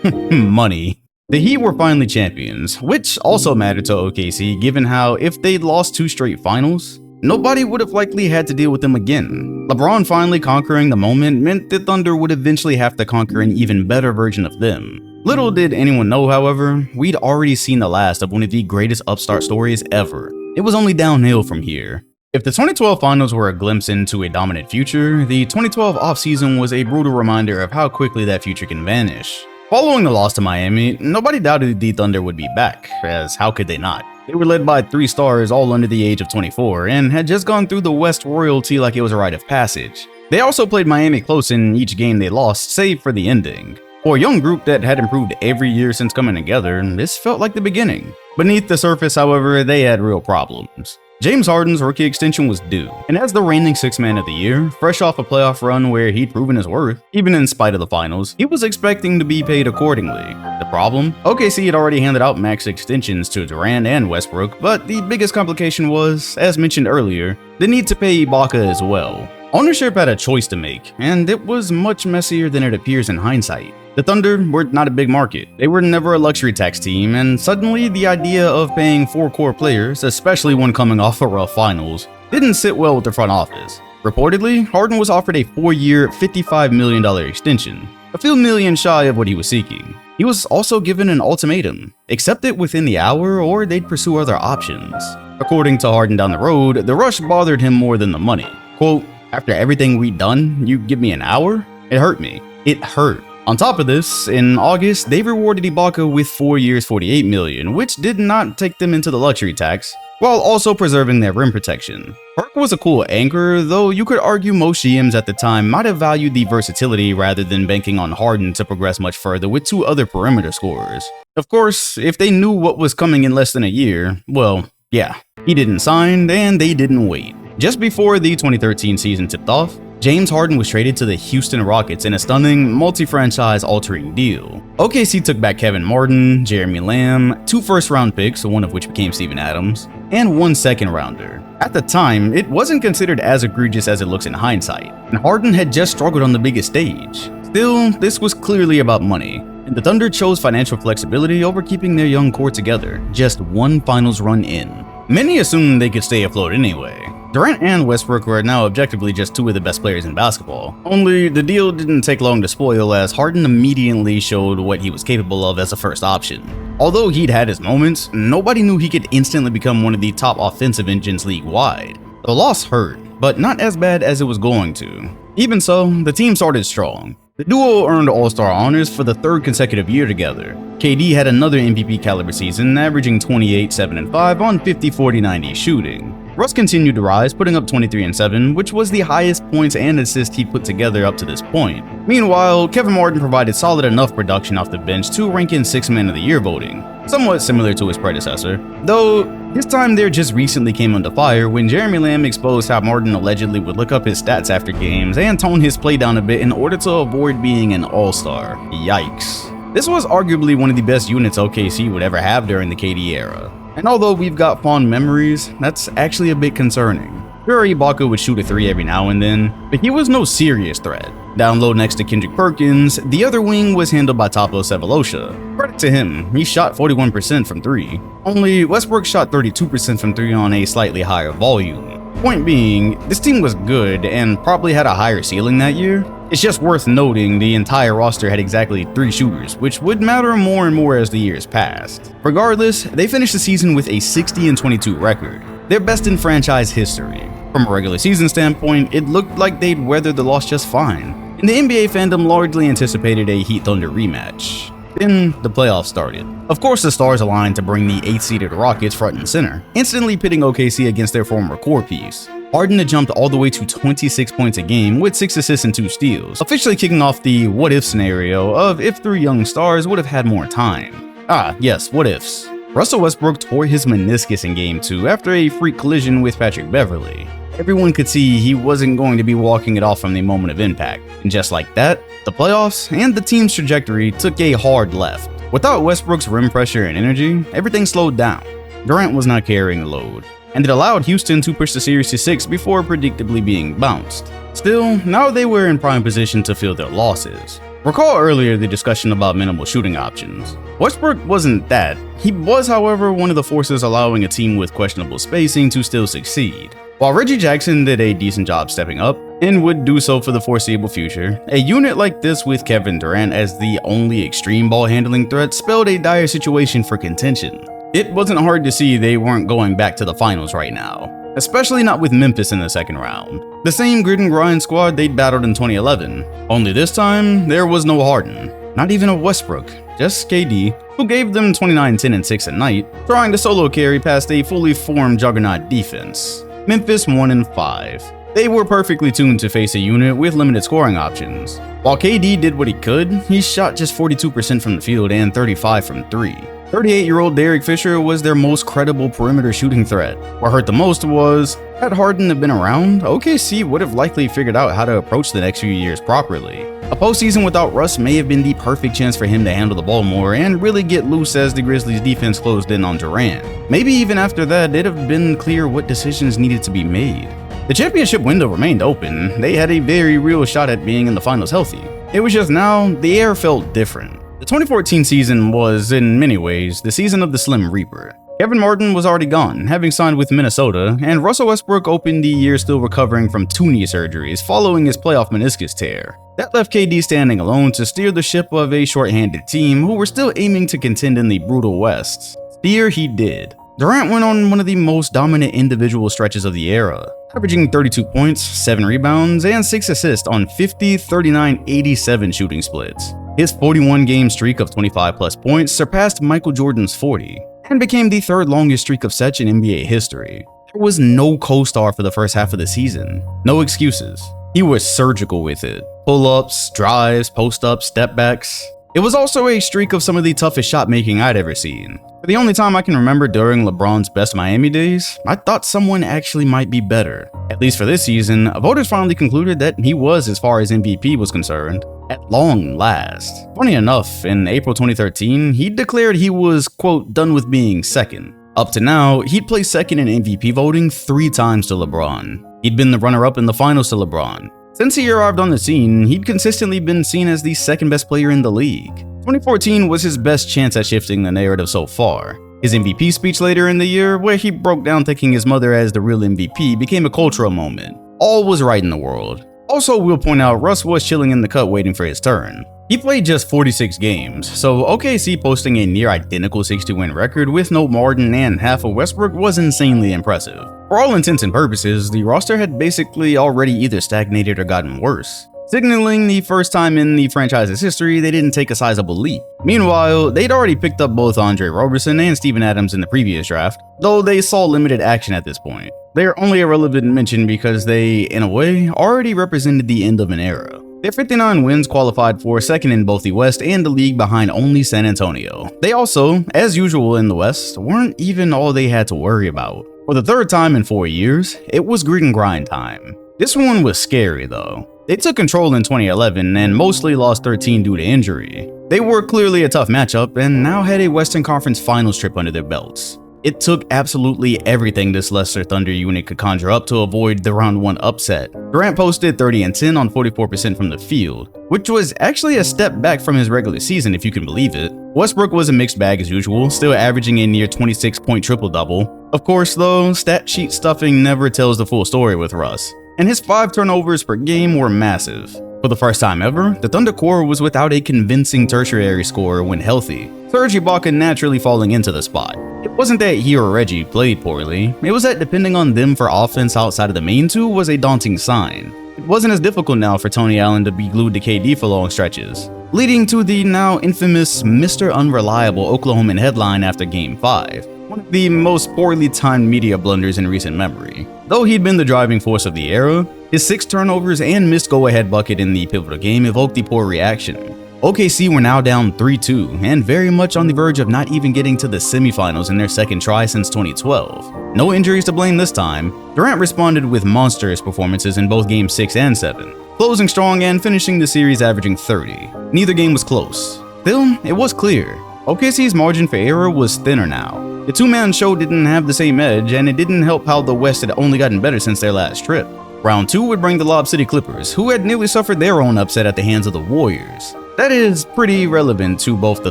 Money. The Heat were finally champions, which also mattered to OKC given how if they'd lost 2 straight finals, nobody would have likely had to deal with them again. LeBron finally conquering the moment meant the Thunder would eventually have to conquer an even better version of them. Little did anyone know, however, we'd already seen the last of one of the greatest upstart stories ever. It was only downhill from here. If the 2012 finals were a glimpse into a dominant future, the 2012 offseason was a brutal reminder of how quickly that future can vanish. Following the loss to Miami, nobody doubted the Thunder would be back, as how could they not? They were led by 3 stars all under the age of 24 and had just gone through the West royalty like it was a rite of passage. They also played Miami close in each game they lost, save for the ending. For a young group that had improved every year since coming together, this felt like the beginning. Beneath the surface, however, they had real problems. James Harden's rookie extension was due, and as the reigning 6th man of the year, fresh off a playoff run where he'd proven his worth, even in spite of the finals, he was expecting to be paid accordingly. The problem? OKC had already handed out max extensions to Durant and Westbrook, but the biggest complication was, as mentioned earlier, the need to pay Ibaka as well. Ownership had a choice to make, and it was much messier than it appears in hindsight. The Thunder were not a big market. They were never a luxury tax team, and suddenly the idea of paying 4 core players, especially one coming off a rough finals, didn't sit well with the front office. Reportedly, Harden was offered a 4-year, $55 million extension, a few million shy of what he was seeking. He was also given an ultimatum: accept it within the hour or they'd pursue other options. According to Harden down the road, the rush bothered him more than the money. Quote, after everything we'd done, you give me an hour? It hurt me. It hurt. On top of this, in August, they rewarded Ibaka with 4 years, $48 million, which did not take them into the luxury tax, while also preserving their rim protection. Perk was a cool anchor, though you could argue most GMs at the time might have valued the versatility rather than banking on Harden to progress much further with 2 other perimeter scorers. Of course, if they knew what was coming in less than a year, well, yeah, he didn't sign and they didn't wait. Just before the 2013 season tipped off, James Harden was traded to the Houston Rockets in a stunning, multi-franchise altering deal. OKC took back Kevin Martin, Jeremy Lamb, 2 first-round picks, one of which became Steven Adams, and 1 second-rounder. At the time, it wasn't considered as egregious as it looks in hindsight, and Harden had just struggled on the biggest stage. Still, this was clearly about money, and the Thunder chose financial flexibility over keeping their young core together, just 1 finals run in. Many assumed they could stay afloat anyway. Durant and Westbrook were now objectively just 2 of the best players in basketball. Only the deal didn't take long to spoil, as Harden immediately showed what he was capable of as a first option. Although he'd had his moments, nobody knew he could instantly become one of the top offensive engines league-wide. The loss hurt, but not as bad as it was going to. Even so, the team started strong. The duo earned All-Star honors for the 3rd consecutive year together. KD had another MVP caliber season, averaging 28, 7, and 5 on 50, 40, 90 shooting. Russ continued to rise, putting up 23 and 7, which was the highest points and assists he put together up to this point. Meanwhile, Kevin Martin provided solid enough production off the bench to rank in 6th Man of the Year voting, somewhat similar to his predecessor, though his time there just recently came under fire when Jeremy Lamb exposed how Martin allegedly would look up his stats after games and tone his play down a bit in order to avoid being an all-star. Yikes. This was arguably one of the best units OKC would ever have during the KD era. And although we've got fond memories, that's actually a bit concerning. Sure, Ibaka would shoot a 3 every now and then, but he was no serious threat. Down low next to Kendrick Perkins, the other wing was handled by Topo Sefolosha. Credit to him, he shot 41% from 3. Only Westbrook shot 32% from 3 on a slightly higher volume. Point being, this team was good and probably had a higher ceiling that year. It's just worth noting the entire roster had exactly 3 shooters, which would matter more and more as the years passed. Regardless, they finished the season with a 60-22 record, their best in franchise history. From a regular season standpoint, it looked like they'd weathered the loss just fine, and the NBA fandom largely anticipated a Heat Thunder rematch. Then the playoffs started. Of course, the stars aligned to bring the 8th-seeded Rockets front and center, instantly pitting OKC against their former core piece. Harden had jumped all the way to 26 points a game with 6 assists and 2 steals, officially kicking off the what-if scenario of if 3 young stars would have had more time. Ah, yes, what ifs. Russell Westbrook tore his meniscus in Game 2 after a freak collision with Patrick Beverley. Everyone could see he wasn't going to be walking it off from the moment of impact, and just like that, the playoffs and the team's trajectory took a hard left. Without Westbrook's rim pressure and energy, everything slowed down. Durant was not carrying the load, and it allowed Houston to push the series to 6 before predictably being bounced. Still, now they were in prime position to feel their losses. Recall earlier the discussion about minimal shooting options. Westbrook wasn't that. He was, however, one of the forces allowing a team with questionable spacing to still succeed. While Reggie Jackson did a decent job stepping up, and would do so for the foreseeable future, a unit like this with Kevin Durant as the only extreme ball handling threat spelled a dire situation for contention. It wasn't hard to see they weren't going back to the finals right now, especially not with Memphis in the second round. The same grit and grind squad they'd battled in 2011, only this time there was no Harden, not even a Westbrook, just KD, who gave them 29, 10, and 6 a night, trying to solo carry past a fully formed juggernaut defense. Memphis 1-5. They were perfectly tuned to face a unit with limited scoring options. While KD did what he could, he shot just 42% from the field and 35 from 3. 38-year-old Derek Fisher was their most credible perimeter shooting threat. What hurt the most was, had Harden have been around, OKC would have likely figured out how to approach the next few years properly. A postseason without Russ may have been the perfect chance for him to handle the ball more and really get loose as the Grizzlies' defense closed in on Durant. Maybe even after that, it'd have been clear what decisions needed to be made. The championship window remained open. They had a very real shot at being in the finals healthy. It was just now, the air felt different. The 2014 season was, in many ways, the season of the Slim Reaper. Kevin Martin was already gone, having signed with Minnesota, and Russell Westbrook opened the year still recovering from 2 knee surgeries following his playoff meniscus tear. That left KD standing alone to steer the ship of a short-handed team who were still aiming to contend in the brutal West. Steer he did. Durant went on one of the most dominant individual stretches of the era, averaging 32 points, 7 rebounds, and 6 assists on 50, 39, 87 shooting splits. His 41-game streak of 25-plus points surpassed Michael Jordan's 40, and became the 3rd longest streak of such in NBA history. There was no co-star for the first half of the season. No excuses. He was surgical with it. Pull-ups, drives, post-ups, step-backs. It was also a streak of some of the toughest shot-making I'd ever seen. For the only time I can remember during LeBron's best Miami days, I thought someone actually might be better. At least for this season, voters finally concluded that he was as far as MVP was concerned. At long last. Funny enough, in April 2013, he declared he was, quote, done with being second. Up to now, he'd placed second in MVP voting 3 times to LeBron. He'd been the runner-up in the finals to LeBron. Since he arrived on the scene, he'd consistently been seen as the 2nd best player in the league. 2014 was his best chance at shifting the narrative so far. His MVP speech later in the year, where he broke down thanking his mother as the real MVP, became a cultural moment. All was right in the world. Also, we'll point out Russ was chilling in the cut waiting for his turn. He played just 46 games, so OKC posting a near identical 60-win record with no Martin and half of Westbrook was insanely impressive. For all intents and purposes, the roster had basically already either stagnated or gotten worse. signaling the first time in the franchise's history they didn't take a sizable leap. Meanwhile, they'd already picked up both Andre Roberson and Steven Adams in the previous draft, though they saw limited action at this point. They're only a relevant mention because they, in a way, already represented the end of an era. Their 59 wins qualified for second in both the West and the league behind only San Antonio. They also, as usual in the West, weren't even all they had to worry about. For the third time in 4 years, it was grit and grind time. This one was scary though. They took control in 2011 and mostly lost 13 due to injury. They were clearly a tough matchup and now had a Western Conference Finals trip under their belts. It took absolutely everything this lesser Thunder unit could conjure up to avoid the round 1 upset. Durant posted 30 and 10 on 44% from the field, which was actually a step back from his regular season if you can believe it. Westbrook was a mixed bag as usual, still averaging a near 26-point triple-double. Of course though, stat sheet stuffing never tells the full story with Russ, and his 5 turnovers per game were massive. For the first time ever, the Thunder core was without a convincing tertiary scorer when healthy, Serge Ibaka naturally falling into the spot. It wasn't that he or Reggie played poorly, it was that depending on them for offense outside of the main two was a daunting sign. It wasn't as difficult now for Tony Allen to be glued to KD for long stretches, leading to the now infamous Mr. Unreliable Oklahoman headline after Game 5, one of the most poorly timed media blunders in recent memory. Though he'd been the driving force of the era, his 6 turnovers and missed go-ahead bucket in the pivotal game evoked the poor reaction. OKC were now down 3-2 and very much on the verge of not even getting to the semifinals in their second try since 2012. No injuries to blame this time, Durant responded with monstrous performances in both Games 6 and 7, closing strong and finishing the series averaging 30. Neither game was close. Still, it was clear, OKC's margin for error was thinner now. The two-man show didn't have the same edge, and it didn't help how the West had only gotten better since their last trip. Round 2 would bring the Lob City Clippers, who had nearly suffered their own upset at the hands of the Warriors. That is pretty relevant to both the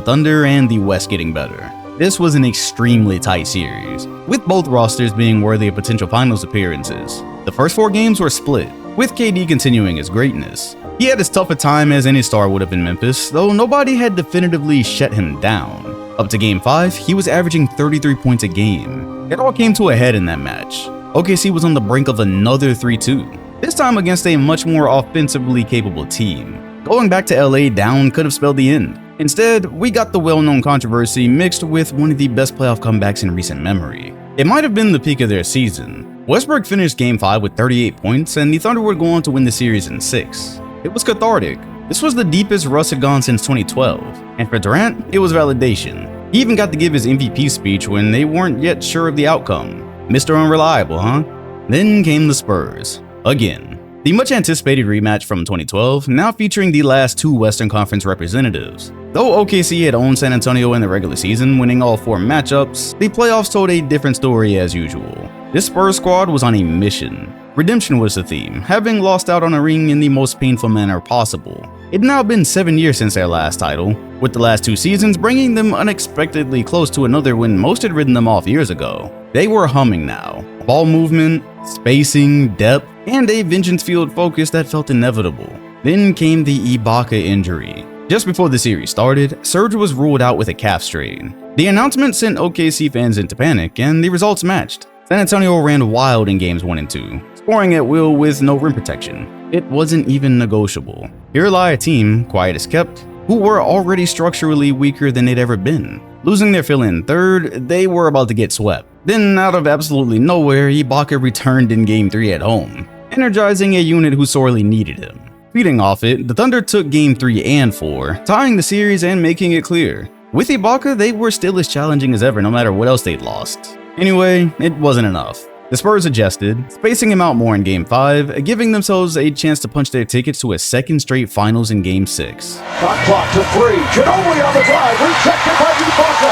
Thunder and the West getting better. This was an extremely tight series, with both rosters being worthy of potential finals appearances. The first 4 games were split, with KD continuing his greatness. He had as tough a time as any star would have in Memphis, though nobody had definitively shut him down. Up to Game 5, he was averaging 33 points a game. It all came to a head in that match. OKC was on the brink of another 3-2, this time against a much more offensively capable team. Going back to LA down could have spelled the end. Instead, we got the well-known controversy mixed with one of the best playoff comebacks in recent memory. It might have been the peak of their season. Westbrook finished Game 5 with 38 points, and the Thunder would go on to win the series in 6. It was cathartic. This was the deepest Russ had gone since 2012, and for Durant, it was validation. He even got to give his MVP speech when they weren't yet sure of the outcome. Mr. Unreliable, huh? Then came the Spurs. Again. The much-anticipated rematch from 2012, now featuring the last 2 Western Conference representatives. Though OKC had owned San Antonio in the regular season, winning all 4 matchups, the playoffs told a different story as usual. This Spurs squad was on a mission. Redemption was the theme, having lost out on a ring in the most painful manner possible. It had now been 7 years since their last title, with the last 2 seasons bringing them unexpectedly close to another when most had ridden them off years ago. They were humming now. Ball movement, spacing, depth, and a vengeance-fueled focus that felt inevitable. Then came the Ibaka injury. Just before the series started, Serge was ruled out with a calf strain. The announcement sent OKC fans into panic, and the results matched. San Antonio ran wild in games 1 and 2, scoring at will with no rim protection. It wasn't even negotiable. Here lie a team, quiet as kept, who were already structurally weaker than they'd ever been. Losing their fill-in third, they were about to get swept. Then, out of absolutely nowhere, Ibaka returned in Game 3 at home, energizing a unit who sorely needed him. Feeding off it, the Thunder took Game 3 and 4, tying the series and making it clear. With Ibaka, they were still as challenging as ever no matter what else they'd lost. Anyway, it wasn't enough. The Spurs adjusted, spacing him out more in Game 5, giving themselves a chance to punch their tickets to a second straight finals in Game 6. Shot clock to 3. Ginobili on the drive, rejected by Ibaka.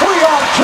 3 on 2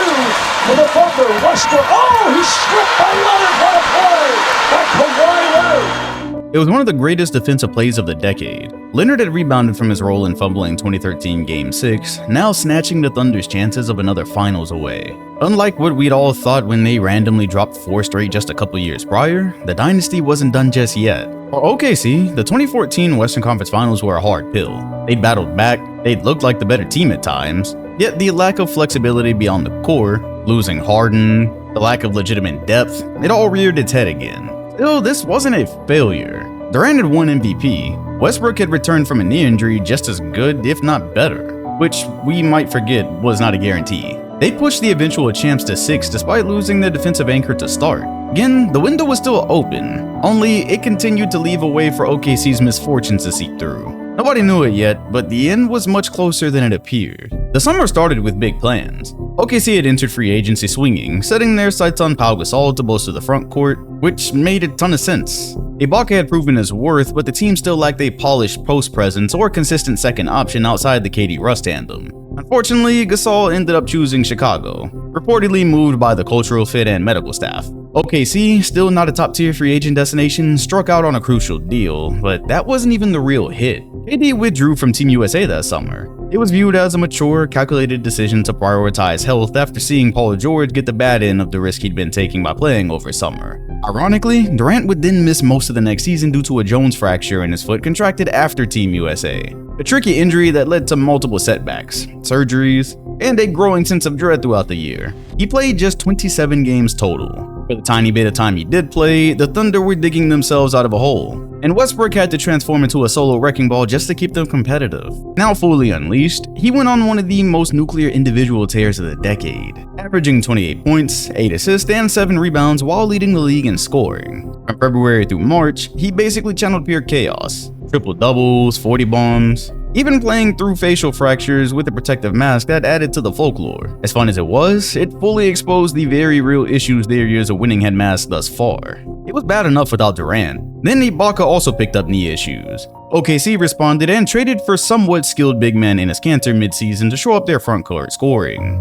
for the Thunder. Westbrook. Oh, he's stripped by Leonard. What a play by Kawhi Leonard. It was one of the greatest defensive plays of the decade. Leonard had rebounded from his role in fumbling 2013 Game 6, now snatching the Thunder's chances of another finals away. Unlike what we'd all thought when they randomly dropped 4 straight just a couple years prior, the dynasty wasn't done just yet. For OKC, the 2014 Western Conference Finals were a hard pill. They'd battled back, they'd looked like the better team at times, yet the lack of flexibility beyond the core, losing Harden, the lack of legitimate depth, it all reared its head again. Still, this wasn't a failure. Durant had won MVP. Westbrook had returned from a knee injury just as good, if not better, which we might forget was not a guarantee. They pushed the eventual champs to 6 despite losing their defensive anchor to start. Again, the window was still open, only it continued to leave a way for OKC's misfortunes to seep through. Nobody knew it yet, but the end was much closer than it appeared. The summer started with big plans. OKC had entered free agency swinging, setting their sights on Pau Gasol to bolster the front court, which made a ton of sense. Ibaka had proven his worth, but the team still lacked a polished post presence or consistent second option outside the KD Russ tandem. Unfortunately, Gasol ended up choosing Chicago, reportedly moved by the cultural fit and medical staff. OKC, still not a top-tier free agent destination, struck out on a crucial deal, but that wasn't even the real hit. KD withdrew from Team USA that summer. It was viewed as a mature, calculated decision to prioritize health after seeing Paul George get the bad end of the risk he'd been taking by playing over summer. Ironically, Durant would then miss most of the next season due to a Jones fracture in his foot contracted after Team USA. A tricky injury that led to multiple setbacks, surgeries, and a growing sense of dread throughout the year. He played just 27 games total. For the tiny bit of time he did play, the Thunder were digging themselves out of a hole, and Westbrook had to transform into a solo wrecking ball just to keep them competitive. Now fully unleashed, he went on one of the most nuclear individual tears of the decade, averaging 28 points, 8 assists, and 7 rebounds while leading the league in scoring. From February through March, he basically channeled pure chaos. Triple doubles, 40 bombs, even playing through facial fractures with a protective mask that added to the folklore. As fun as it was, it fully exposed the very real issues their years of winning had masked thus far. It was bad enough without Durant. Then Ibaka also picked up knee issues. OKC responded and traded for somewhat skilled big man Enes-Kanter mid-season to shore up their front court scoring.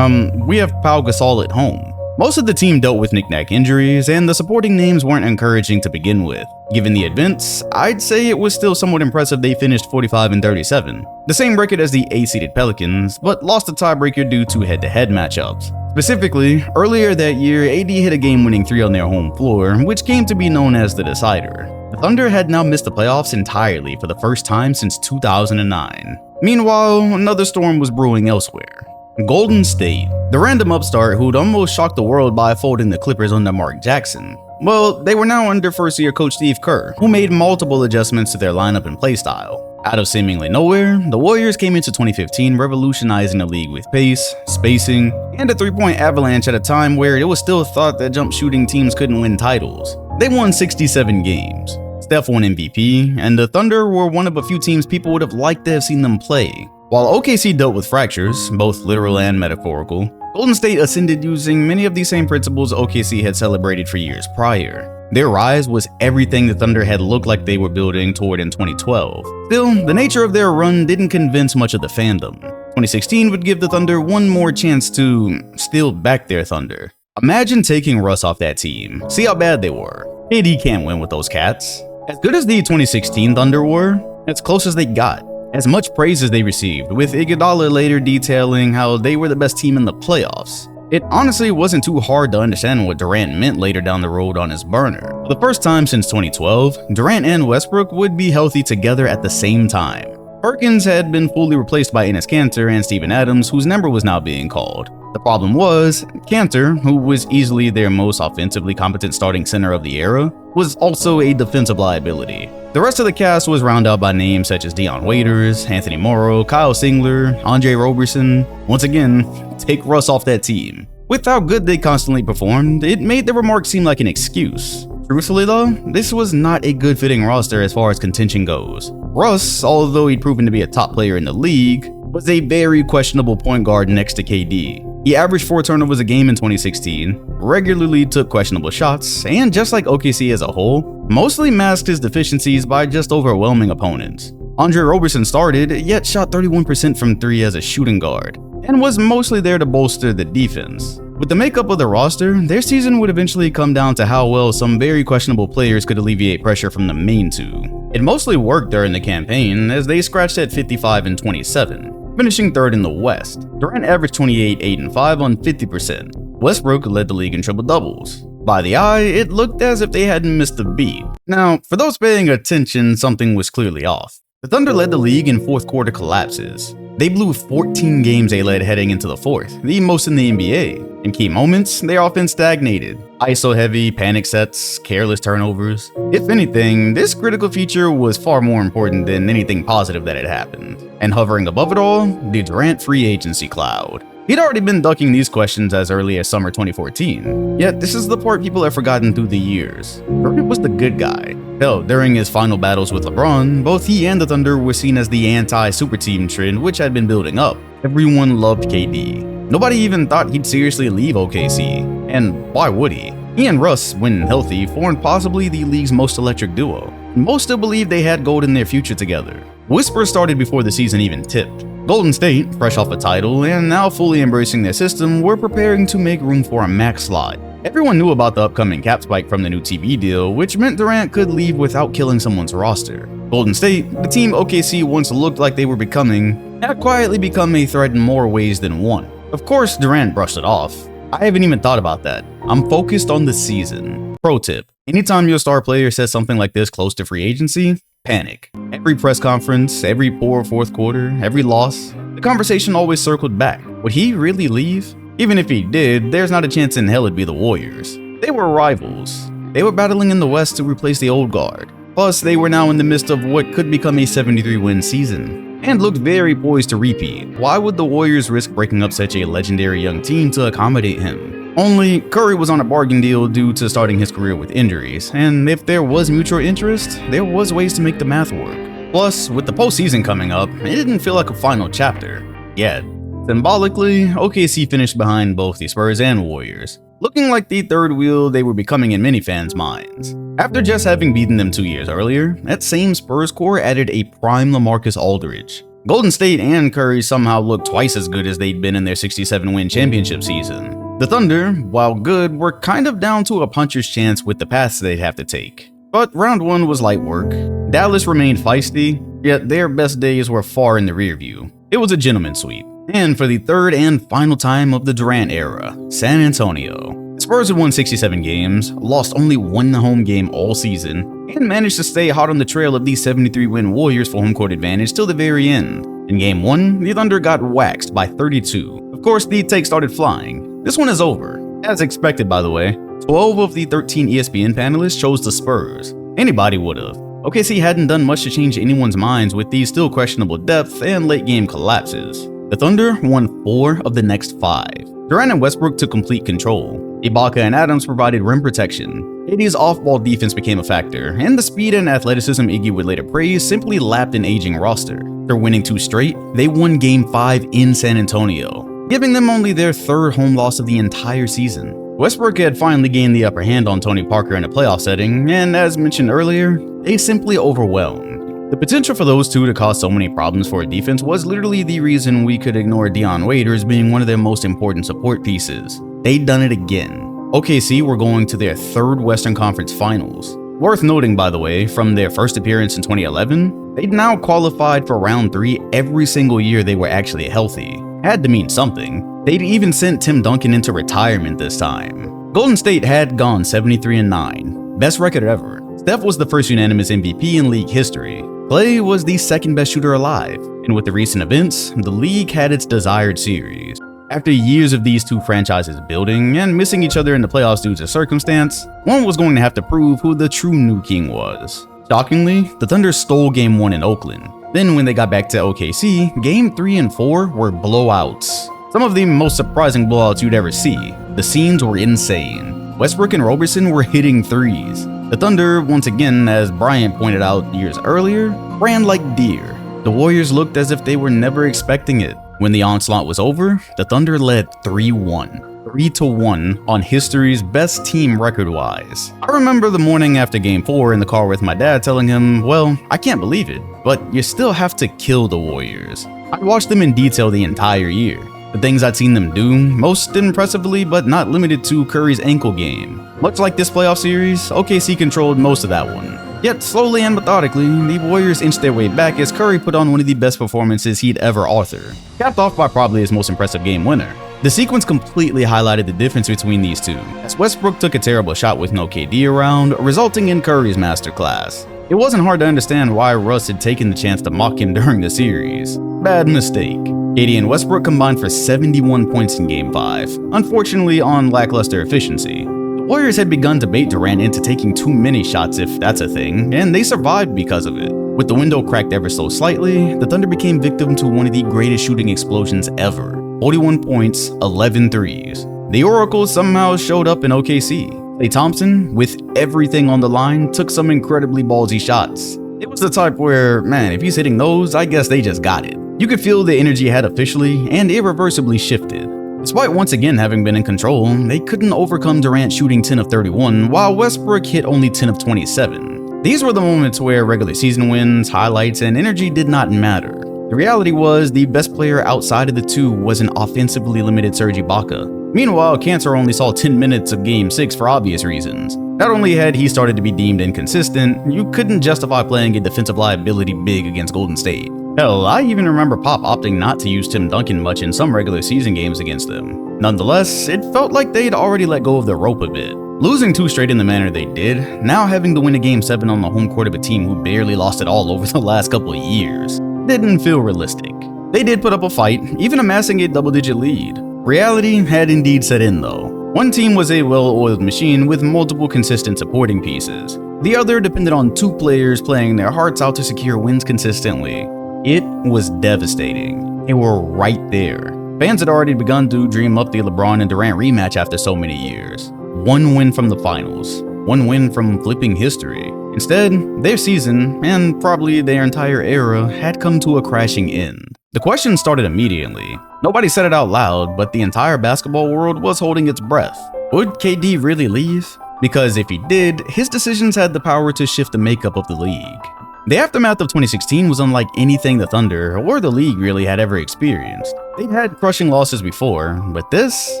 We have Pau Gasol at home. Most of the team dealt with knick-knack injuries, and the supporting names weren't encouraging to begin with. Given the events, I'd say it was still somewhat impressive they finished 45-37, the same record as the 8-seeded Pelicans, but lost a tiebreaker due to head-to-head matchups. Specifically, earlier that year, AD hit a game-winning 3 on their home floor, which came to be known as the decider. The Thunder had now missed the playoffs entirely for the first time since 2009. Meanwhile, another storm was brewing elsewhere. Golden State, the random upstart who'd almost shocked the world by folding the Clippers under Mark Jackson. Well, they were now under first-year coach Steve Kerr, who made multiple adjustments to their lineup and playstyle. Out of seemingly nowhere, the Warriors came into 2015 revolutionizing the league with pace, spacing, and a three-point avalanche at a time where it was still thought that jump shooting teams couldn't win titles. They won 67 games. Steph won MVP, and the Thunder were one of a few teams people would have liked to have seen them play. While OKC dealt with fractures, both literal and metaphorical, Golden State ascended using many of the same principles OKC had celebrated for years prior. Their rise was everything the Thunder had looked like they were building toward in 2012. Still, the nature of their run didn't convince much of the fandom. 2016 would give the Thunder one more chance to steal back their thunder. Imagine taking Russ off that team. See how bad they were. KD can't win with those cats. As good as the 2016 Thunder were, as close as they got. As much praise as they received, with Iguodala later detailing how they were the best team in the playoffs. It honestly wasn't too hard to understand what Durant meant later down the road on his burner. For the first time since 2012, Durant and Westbrook would be healthy together at the same time. Perkins had been fully replaced by Enes-Kanter and Steven Adams, whose number was now being called. The problem was, Kanter, who was easily their most offensively competent starting center of the era, was also a defensive liability. The rest of the cast was rounded out by names such as Dion Waiters, Anthony Morrow, Kyle Singler, Andre Roberson. Once again, take Russ off that team. With how good they constantly performed, it made the remark seem like an excuse. Truthfully though, this was not a good fitting roster as far as contention goes. Russ, although he'd proven to be a top player in the league, was a very questionable point guard next to KD. He averaged 4 turnovers a game in 2016, regularly took questionable shots, and just like OKC as a whole, mostly masked his deficiencies by just overwhelming opponents. Andre Roberson started, yet shot 31% from 3 as a shooting guard, and was mostly there to bolster the defense. With the makeup of the roster, their season would eventually come down to how well some very questionable players could alleviate pressure from the main two. It mostly worked during the campaign, as they scratched at 55 and 27, finishing 3rd in the West. Durant averaged 28, 8, and 5 on 50%. Westbrook led the league in triple doubles. By the eye, it looked as if they hadn't missed a beat. Now, for those paying attention, something was clearly off. The Thunder led the league in fourth quarter collapses. They blew 14 games they led heading into the fourth, the most in the NBA. In key moments, their offense stagnated. ISO-heavy panic sets, careless turnovers. If anything, this critical feature was far more important than anything positive that had happened. And hovering above it all, the Durant free agency cloud. He'd already been ducking these questions as early as summer 2014, yet this is the part people have forgotten through the years. Durant was the good guy. Hell, during his final battles with LeBron, both he and the Thunder were seen as the anti-super team trend which had been building up. Everyone loved KD. Nobody even thought he'd seriously leave OKC, and why would he? He and Russ, when healthy, formed possibly the league's most electric duo. Most still believed they had gold in their future together. Whispers started before the season even tipped. Golden State, fresh off a title and now fully embracing their system, were preparing to make room for a max slot. Everyone knew about the upcoming cap spike from the new TV deal, which meant Durant could leave without killing someone's roster. Golden State, the team OKC once looked like they were becoming, had quietly become a threat in more ways than one. Of course, Durant brushed it off. I haven't even thought about that. I'm focused on the season. Pro tip: anytime your star player says something like this close to free agency, panic. Every press conference, every poor fourth quarter, every loss, the conversation always circled back. Would he really leave? Even if he did, there's not a chance in hell it'd be the Warriors. They were rivals. They were battling in the West to replace the old guard. Plus, they were now in the midst of what could become a 73-win season, and looked very poised to repeat. Why would the Warriors risk breaking up such a legendary young team to accommodate him? Only, Curry was on a bargain deal due to starting his career with injuries, and if there was mutual interest, there was ways to make the math work. Plus, with the postseason coming up, it didn't feel like a final chapter yet. Symbolically, OKC finished behind both the Spurs and Warriors, looking like the third wheel they were becoming in many fans' minds. After just having beaten them 2 years earlier, that same Spurs core added a prime LaMarcus Aldridge. Golden State and Curry somehow looked twice as good as they'd been in their 67-win championship season. The Thunder, while good, were kind of down to a puncher's chance with the paths they'd have to take. But round one was light work. Dallas remained feisty, yet their best days were far in the rearview. It was a gentleman's sweep. And for the third and final time of the Durant era, San Antonio. The Spurs had won 67 games, lost only one home game all season, and managed to stay hot on the trail of the 73-win Warriors for home court advantage till the very end. In Game 1, the Thunder got waxed by 32. Of course, the take started flying. This one is over. As expected, by the way, 12 of the 13 ESPN panelists chose the Spurs. Anybody would've. OKC hadn't done much to change anyone's minds with the still questionable depth and late-game collapses. The Thunder won 4 of the next 5. Durant and Westbrook took complete control. Ibaka and Adams provided rim protection. KD's off-ball defense became a factor, and the speed and athleticism Iggy would later praise simply lapped an aging roster. After winning 2 straight, they won Game 5 in San Antonio, giving them only their 3rd home loss of the entire season. Westbrook had finally gained the upper hand on Tony Parker in a playoff setting, and as mentioned earlier, they simply overwhelmed. The potential for those two to cause so many problems for a defense was literally the reason we could ignore Dion Waiters being one of their most important support pieces. They'd done it again. OKC were going to their 3rd Western Conference Finals. Worth noting, by the way, from their first appearance in 2011, they'd now qualified for round 3 every single year they were actually healthy. Had to mean something. They'd even sent Tim Duncan into retirement this time. Golden State had gone 73-9, best record ever. Steph was the first unanimous MVP in league history. Klay was the 2nd best shooter alive, and with the recent events, the league had its desired series. After years of these two franchises building and missing each other in the playoffs due to circumstance, one was going to have to prove who the true new king was. Shockingly, the Thunder stole Game 1 in Oakland. Then when they got back to OKC, Game 3 and 4 were blowouts. Some of the most surprising blowouts you'd ever see. The scenes were insane. Westbrook and Roberson were hitting threes. The Thunder, once again, as Bryant pointed out years earlier, ran like deer. The Warriors looked as if they were never expecting it. When the onslaught was over, the Thunder led 3-1 on history's best team record-wise. I remember the morning after Game 4 in the car with my dad telling him, well, I can't believe it, but you still have to kill the Warriors. I watched them in detail the entire year. The things I'd seen them do, most impressively but not limited to Curry's ankle game. Much like this playoff series, OKC controlled most of that one. Yet slowly and methodically, the Warriors inched their way back as Curry put on one of the best performances he'd ever authored, capped off by probably his most impressive game winner. The sequence completely highlighted the difference between these two, as Westbrook took a terrible shot with no KD around, resulting in Curry's masterclass. It wasn't hard to understand why Russ had taken the chance to mock him during the series. Bad mistake. KD and Westbrook combined for 71 points in Game 5, unfortunately on lackluster efficiency. The Warriors had begun to bait Durant into taking too many shots, if that's a thing, and they survived because of it. With the window cracked ever so slightly, the Thunder became victim to one of the greatest shooting explosions ever. 41 points, 11 threes. The Oracle somehow showed up in OKC. Klay Thompson, with everything on the line, took some incredibly ballsy shots. It was the type where, man, if he's hitting those, I guess they just got it. You could feel the energy had officially and irreversibly shifted. Despite once again having been in control, they couldn't overcome Durant shooting 10 of 31, while Westbrook hit only 10 of 27. These were the moments where regular season wins, highlights, and energy did not matter. The reality was, the best player outside of the two was an offensively limited Serge Ibaka. Meanwhile, Cancer only saw 10 minutes of Game 6 for obvious reasons. Not only had he started to be deemed inconsistent, you couldn't justify playing a defensive liability big against Golden State. Hell, I even remember Pop opting not to use Tim Duncan much in some regular season games against them. Nonetheless, it felt like they'd already let go of the rope a bit. Losing 2 straight in the manner they did, now having to win a Game 7 on the home court of a team who barely lost it all over the last couple of years, didn't feel realistic. They did put up a fight, even amassing a double-digit lead. Reality had indeed set in though. One team was a well-oiled machine with multiple consistent supporting pieces. The other depended on 2 players playing their hearts out to secure wins consistently. It was devastating. They were right there. Fans had already begun to dream up the LeBron and Durant rematch after so many years. 1 win from the finals. 1 win from flipping history. Instead, their season, and probably their entire era, had come to a crashing end. The question started immediately. Nobody said it out loud, but the entire basketball world was holding its breath. Would KD really leave? Because if he did, his decisions had the power to shift the makeup of the league. The aftermath of 2016 was unlike anything the Thunder or the league really had ever experienced. They'd had crushing losses before, but this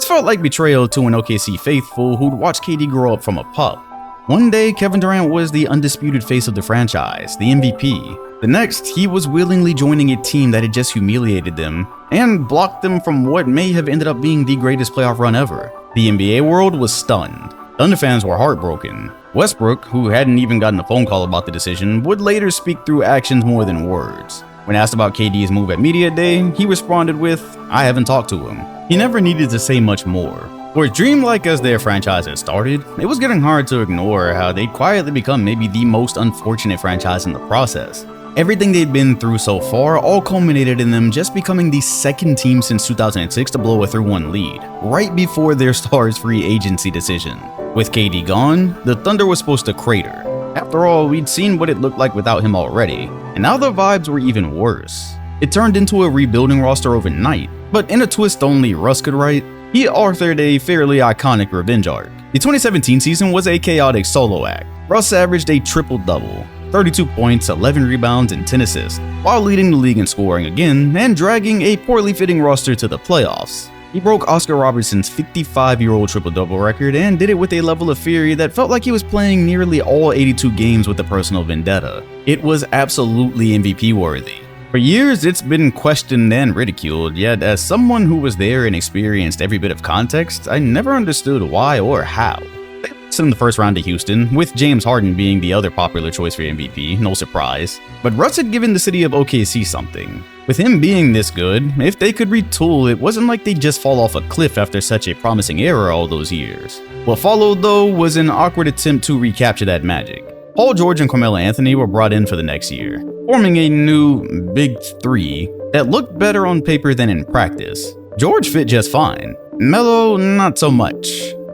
felt like betrayal to an OKC faithful who'd watched KD grow up from a pup. One day, Kevin Durant was the undisputed face of the franchise, the MVP. The next, he was willingly joining a team that had just humiliated them and blocked them from what may have ended up being the greatest playoff run ever. The NBA world was stunned. Thunder fans were heartbroken. Westbrook, who hadn't even gotten a phone call about the decision, would later speak through actions more than words. When asked about KD's move at Media Day, he responded with, "I haven't talked to him." He never needed to say much more. For dreamlike as their franchise had started, it was getting hard to ignore how they'd quietly become maybe the most unfortunate franchise in the process. Everything they'd been through so far all culminated in them just becoming the second team since 2006 to blow a 3-1 lead, right before their star's free agency decision. With KD gone, the Thunder was supposed to crater. After all, we'd seen what it looked like without him already, and now the vibes were even worse. It turned into a rebuilding roster overnight, but in a twist only Russ could write, he authored a fairly iconic revenge arc. The 2017 season was a chaotic solo act. Russ averaged a triple-double, 32 points, 11 rebounds, and 10 assists, while leading the league in scoring again and dragging a poorly fitting roster to the playoffs. He broke Oscar Robertson's 55-year-old triple-double record and did it with a level of fury that felt like he was playing nearly all 82 games with a personal vendetta. It was absolutely MVP-worthy. For years, it's been questioned and ridiculed, yet as someone who was there and experienced every bit of context, I never understood why or how. They lost in the first round to Houston, with James Harden being the other popular choice for MVP, no surprise. But Russ had given the city of OKC something. With him being this good, if they could retool, it wasn't like they'd just fall off a cliff after such a promising era all those years. What followed, though, was an awkward attempt to recapture that magic. Paul George and Carmelo Anthony were brought in for the next year, forming a new Big Three that looked better on paper than in practice. George fit just fine. Melo, not so much.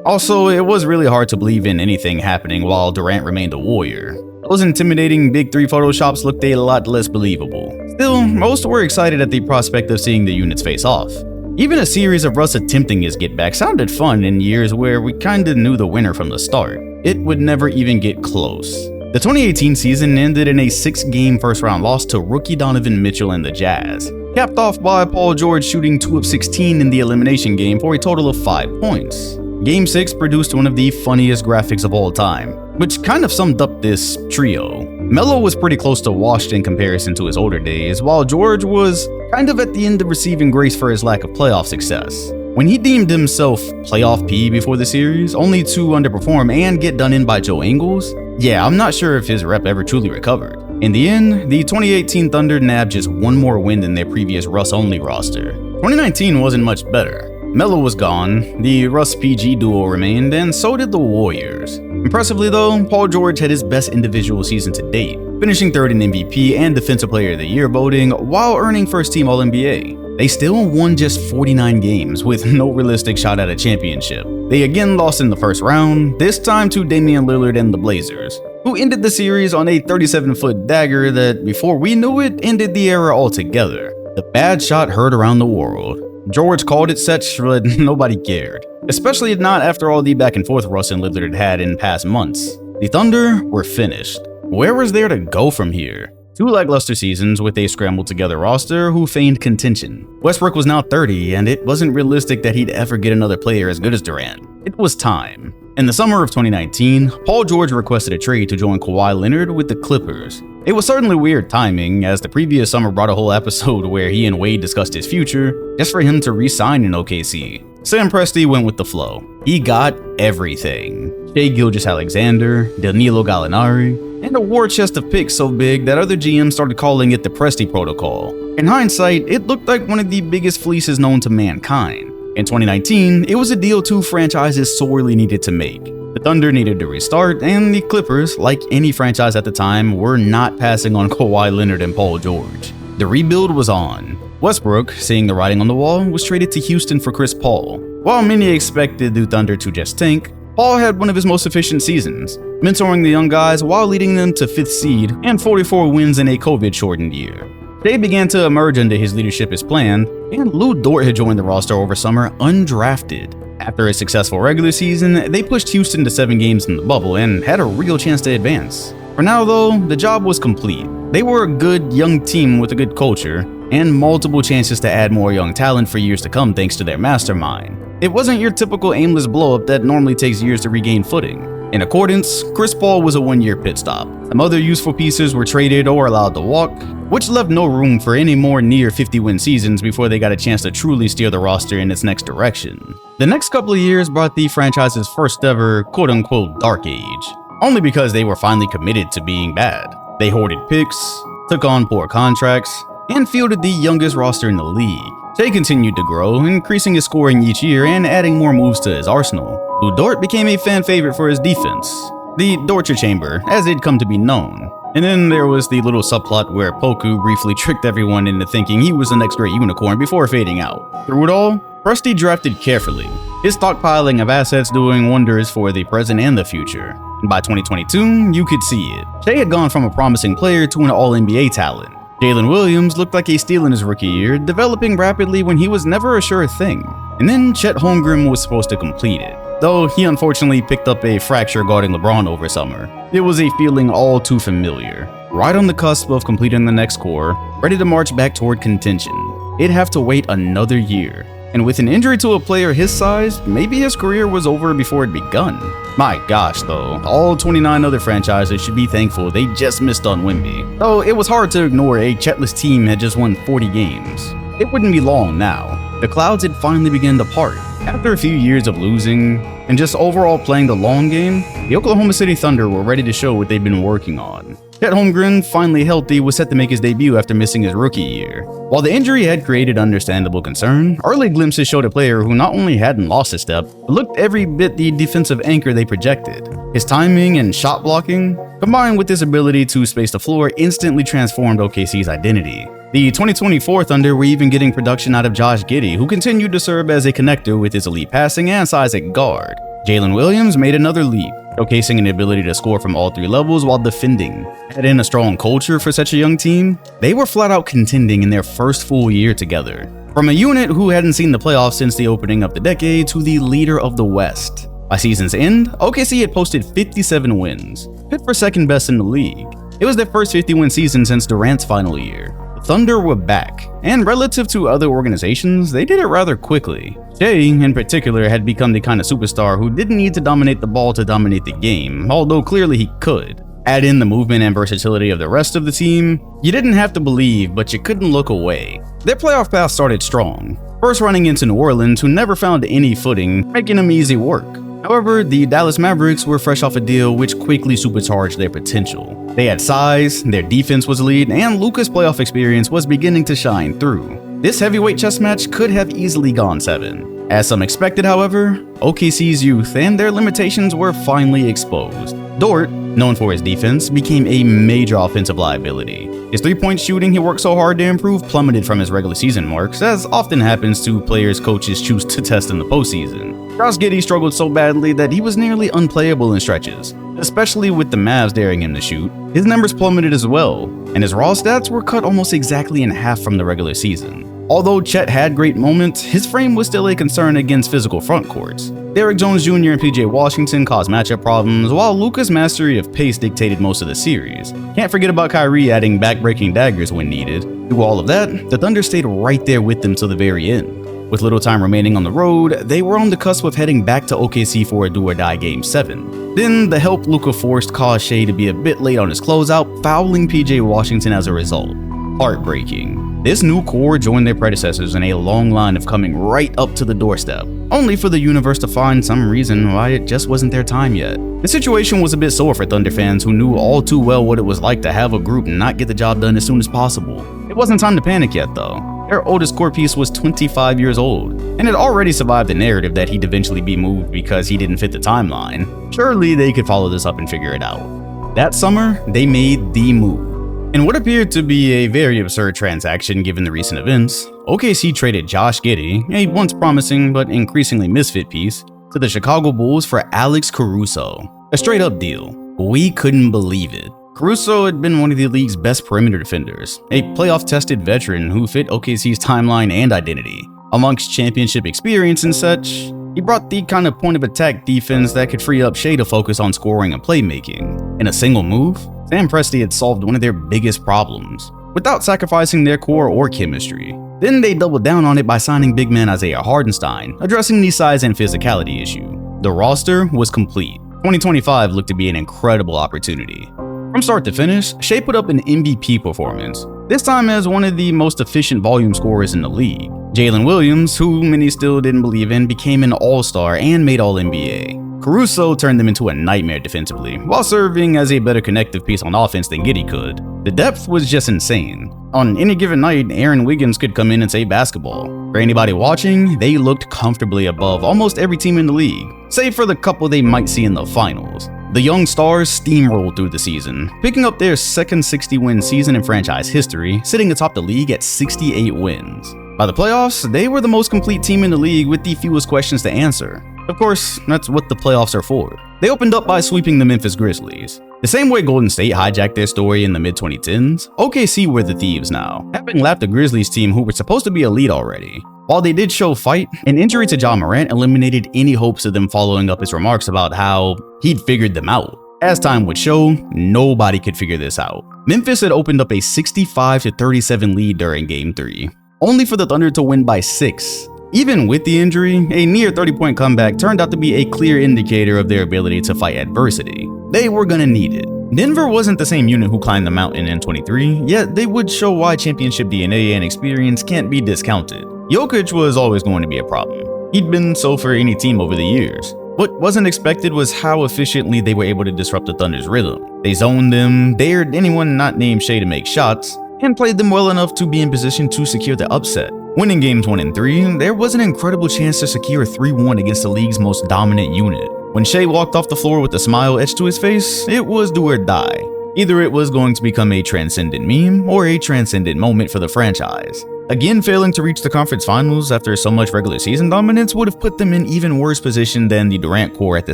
Also, it was really hard to believe in anything happening while Durant remained a Warrior. Those intimidating Big Three photoshops looked a lot less believable. Still, most were excited at the prospect of seeing the units face off. Even a series of Russ attempting his get back sounded fun in years where we kinda knew the winner from the start. It would never even get close. The 2018 season ended in a 6-game first-round loss to rookie Donovan Mitchell and the Jazz, capped off by Paul George shooting 2 of 16 in the elimination game for a total of 5 points. Game 6 produced one of the funniest graphics of all time, which kind of summed up this trio. Melo was pretty close to washed in comparison to his older days, while George was kind of at the end of receiving grace for his lack of playoff success. When he deemed himself playoff P before the series, only to underperform and get done in by Joe Ingles, yeah, I'm not sure if his rep ever truly recovered. In the end, the 2018 Thunder nabbed just one more win than their previous Russ-only roster. 2019 wasn't much better. Melo was gone, the Russ-PG duo remained, and so did the Warriors. Impressively though, Paul George had his best individual season to date, finishing third in MVP and Defensive Player of the Year voting while earning first-team All-NBA. They still won just 49 games with no realistic shot at a championship. They again lost in the first round, this time to Damian Lillard and the Blazers, who ended the series on a 37-foot dagger that, before we knew it, ended the era altogether. The bad shot heard around the world. George called it such, but nobody cared. Especially not after all the back and forth Russ and Lillard had in past months. The Thunder were finished. Where was there to go from here? 2 lackluster seasons with a scrambled together roster who feigned contention. Westbrook was now 30, and it wasn't realistic that he'd ever get another player as good as Durant. It was time. In the summer of 2019, Paul George requested a trade to join Kawhi Leonard with the Clippers. It was certainly weird timing, as the previous summer brought a whole episode where he and Wade discussed his future, just for him to re-sign in OKC. Sam Presti went with the flow. He got everything. Gilgeous-Alexander, Danilo Gallinari, and a war chest of picks so big that other GMs started calling it the Presti Protocol. In hindsight, it looked like one of the biggest fleeces known to mankind. In 2019, it was a deal 2 franchises sorely needed to make. The Thunder needed to restart, and the Clippers, like any franchise at the time, were not passing on Kawhi Leonard and Paul George. The rebuild was on. Westbrook, seeing the writing on the wall, was traded to Houston for Chris Paul. While many expected the Thunder to just tank, Paul had one of his most efficient seasons, mentoring the young guys while leading them to 5th seed and 44 wins in a COVID-shortened year. They began to emerge under his leadership as planned, and Lou Dort had joined the roster over summer undrafted. After a successful regular season, they pushed Houston to 7 games in the bubble and had a real chance to advance. For now though, the job was complete. They were a good young team with a good culture, and multiple chances to add more young talent for years to come thanks to their mastermind. It wasn't your typical aimless blow-up that normally takes years to regain footing. In accordance, Chris Paul was a 1-year pit stop. Some other useful pieces were traded or allowed to walk, which left no room for any more near 50-win seasons before they got a chance to truly steer the roster in its next direction. The next couple of years brought the franchise's first ever quote-unquote dark age, only because they were finally committed to being bad. They hoarded picks, took on poor contracts, and fielded the youngest roster in the league. Shea continued to grow, increasing his scoring each year and adding more moves to his arsenal. Lou Dort became a fan favorite for his defense, the Dorture Chamber, as it'd come to be known. And then there was the little subplot where Poku briefly tricked everyone into thinking he was the next great unicorn before fading out. Through it all, Presti drafted carefully, his stockpiling of assets doing wonders for the present and the future. And by 2022, you could see it. Shea had gone from a promising player to an All-NBA talent. Jalen Williams looked like a steal in his rookie year, developing rapidly when he was never a sure thing. And then Chet Holmgren was supposed to complete it, though he unfortunately picked up a fracture guarding LeBron over summer. It was a feeling all too familiar. Right on the cusp of completing the next core, ready to march back toward contention. It'd have to wait another year. And with an injury to a player his size, maybe his career was over before it begun. My gosh though, all 29 other franchises should be thankful they just missed on Wemby. Though it was hard to ignore a Chetless team had just won 40 games. It wouldn't be long now. The clouds had finally begun to part. After a few years of losing, and just overall playing the long game, the Oklahoma City Thunder were ready to show what they'd been working on. Chet Holmgren, finally healthy, was set to make his debut after missing his rookie year. While the injury had created understandable concern, early glimpses showed a player who not only hadn't lost a step, but looked every bit the defensive anchor they projected. His timing and shot blocking, combined with his ability to space the floor, instantly transformed OKC's identity. The 2024 Thunder were even getting production out of Josh Giddey, who continued to serve as a connector with his elite passing and size at guard. Jalen Williams made another leap, showcasing an ability to score from all 3 levels while defending. Add in a strong culture for such a young team, they were flat out contending in their first full year together. From a unit who hadn't seen the playoffs since the opening of the decade to the leader of the West. By season's end, OKC had posted 57 wins, fit for second best in the league. It was their first 50-win season since Durant's final year. The Thunder were back, and relative to other organizations, they did it rather quickly. Shea, in particular, had become the kind of superstar who didn't need to dominate the ball to dominate the game, although clearly he could. Add in the movement and versatility of the rest of the team, you didn't have to believe, but you couldn't look away. Their playoff path started strong, first running into New Orleans, who never found any footing, making them easy work. However, the Dallas Mavericks were fresh off a deal which quickly supercharged their potential. They had size, their defense was elite, and Luka's playoff experience was beginning to shine through. This heavyweight chess match could have easily gone 7. As some expected, however, OKC's youth and their limitations were finally exposed. Dort, known for his defense, became a major offensive liability. His three-point shooting he worked so hard to improve plummeted from his regular season marks, as often happens to players coaches choose to test in the postseason. Josh Giddey struggled so badly that he was nearly unplayable in stretches, especially with the Mavs daring him to shoot. His numbers plummeted as well, and his raw stats were cut almost exactly in half from the regular season. Although Chet had great moments, his frame was still a concern against physical front courts. Derrick Jones Jr. and PJ Washington caused matchup problems, while Luka's mastery of pace dictated most of the series. Can't forget about Kyrie adding back-breaking daggers when needed. Through all of that, the Thunder stayed right there with them till the very end. With little time remaining on the road, they were on the cusp of heading back to OKC for a do-or-die Game 7. Then, the help Luka forced caused Shea to be a bit late on his closeout, fouling PJ Washington as a result. Heartbreaking. This new core joined their predecessors in a long line of coming right up to the doorstep, only for the universe to find some reason why it just wasn't their time yet. The situation was a bit sore for Thunder fans who knew all too well what it was like to have a group not get the job done as soon as possible. It wasn't time to panic yet though. Their oldest core piece was 25 years old, and had already survived the narrative that he'd eventually be moved because he didn't fit the timeline. Surely they could follow this up and figure it out. That summer, they made the move. In what appeared to be a very absurd transaction given the recent events, OKC traded Josh Giddey, a once promising but increasingly misfit piece, to the Chicago Bulls for Alex Caruso. A straight-up deal. We couldn't believe it. Caruso had been one of the league's best perimeter defenders, a playoff-tested veteran who fit OKC's timeline and identity. Amongst championship experience and such, he brought the kind of point-of-attack defense that could free up Shea to focus on scoring and playmaking. In a single move, Sam Presti had solved one of their biggest problems, without sacrificing their core or chemistry. Then they doubled down on it by signing big man Isaiah Hardenstein, addressing the size and physicality issue. The roster was complete. 2025 looked to be an incredible opportunity. From start to finish, Shea put up an MVP performance, this time as one of the most efficient volume scorers in the league. Jalen Williams, who many still didn't believe in, became an all-star and made All-NBA. Caruso turned them into a nightmare defensively, while serving as a better connective piece on offense than Giddey could. The depth was just insane. On any given night, Aaron Wiggins could come in and save basketball. For anybody watching, they looked comfortably above almost every team in the league, save for the couple they might see in the finals. The young stars steamrolled through the season, picking up their second 60-win season in franchise history, sitting atop the league at 68 wins. By the playoffs, they were the most complete team in the league with the fewest questions to answer. Of course, that's what the playoffs are for. They opened up by sweeping the Memphis Grizzlies. The same way Golden State hijacked their story in the mid-2010s, OKC were the thieves now, having lapped the Grizzlies team who were supposed to be elite already. While they did show fight, an injury to Ja Morant eliminated any hopes of them following up his remarks about how he'd figured them out. As time would show, nobody could figure this out. Memphis had opened up a 65-37 lead during Game 3, only for the Thunder to win by 6. Even with the injury, a near 30-point comeback turned out to be a clear indicator of their ability to fight adversity. They were gonna need it. Denver wasn't the same unit who climbed the mountain in 23, yet they would show why championship DNA and experience can't be discounted. Jokic was always going to be a problem. He'd been so for any team over the years. What wasn't expected was how efficiently they were able to disrupt the Thunder's rhythm. They zoned them, dared anyone not named Shea to make shots, and played them well enough to be in position to secure the upset. Winning games 1 and 3, there was an incredible chance to secure a 3-1 against the league's most dominant unit. When Shea walked off the floor with a smile etched to his face, it was do or die. Either it was going to become a transcendent meme or a transcendent moment for the franchise. Again, failing to reach the conference finals after so much regular season dominance would have put them in even worse position than the Durant core at the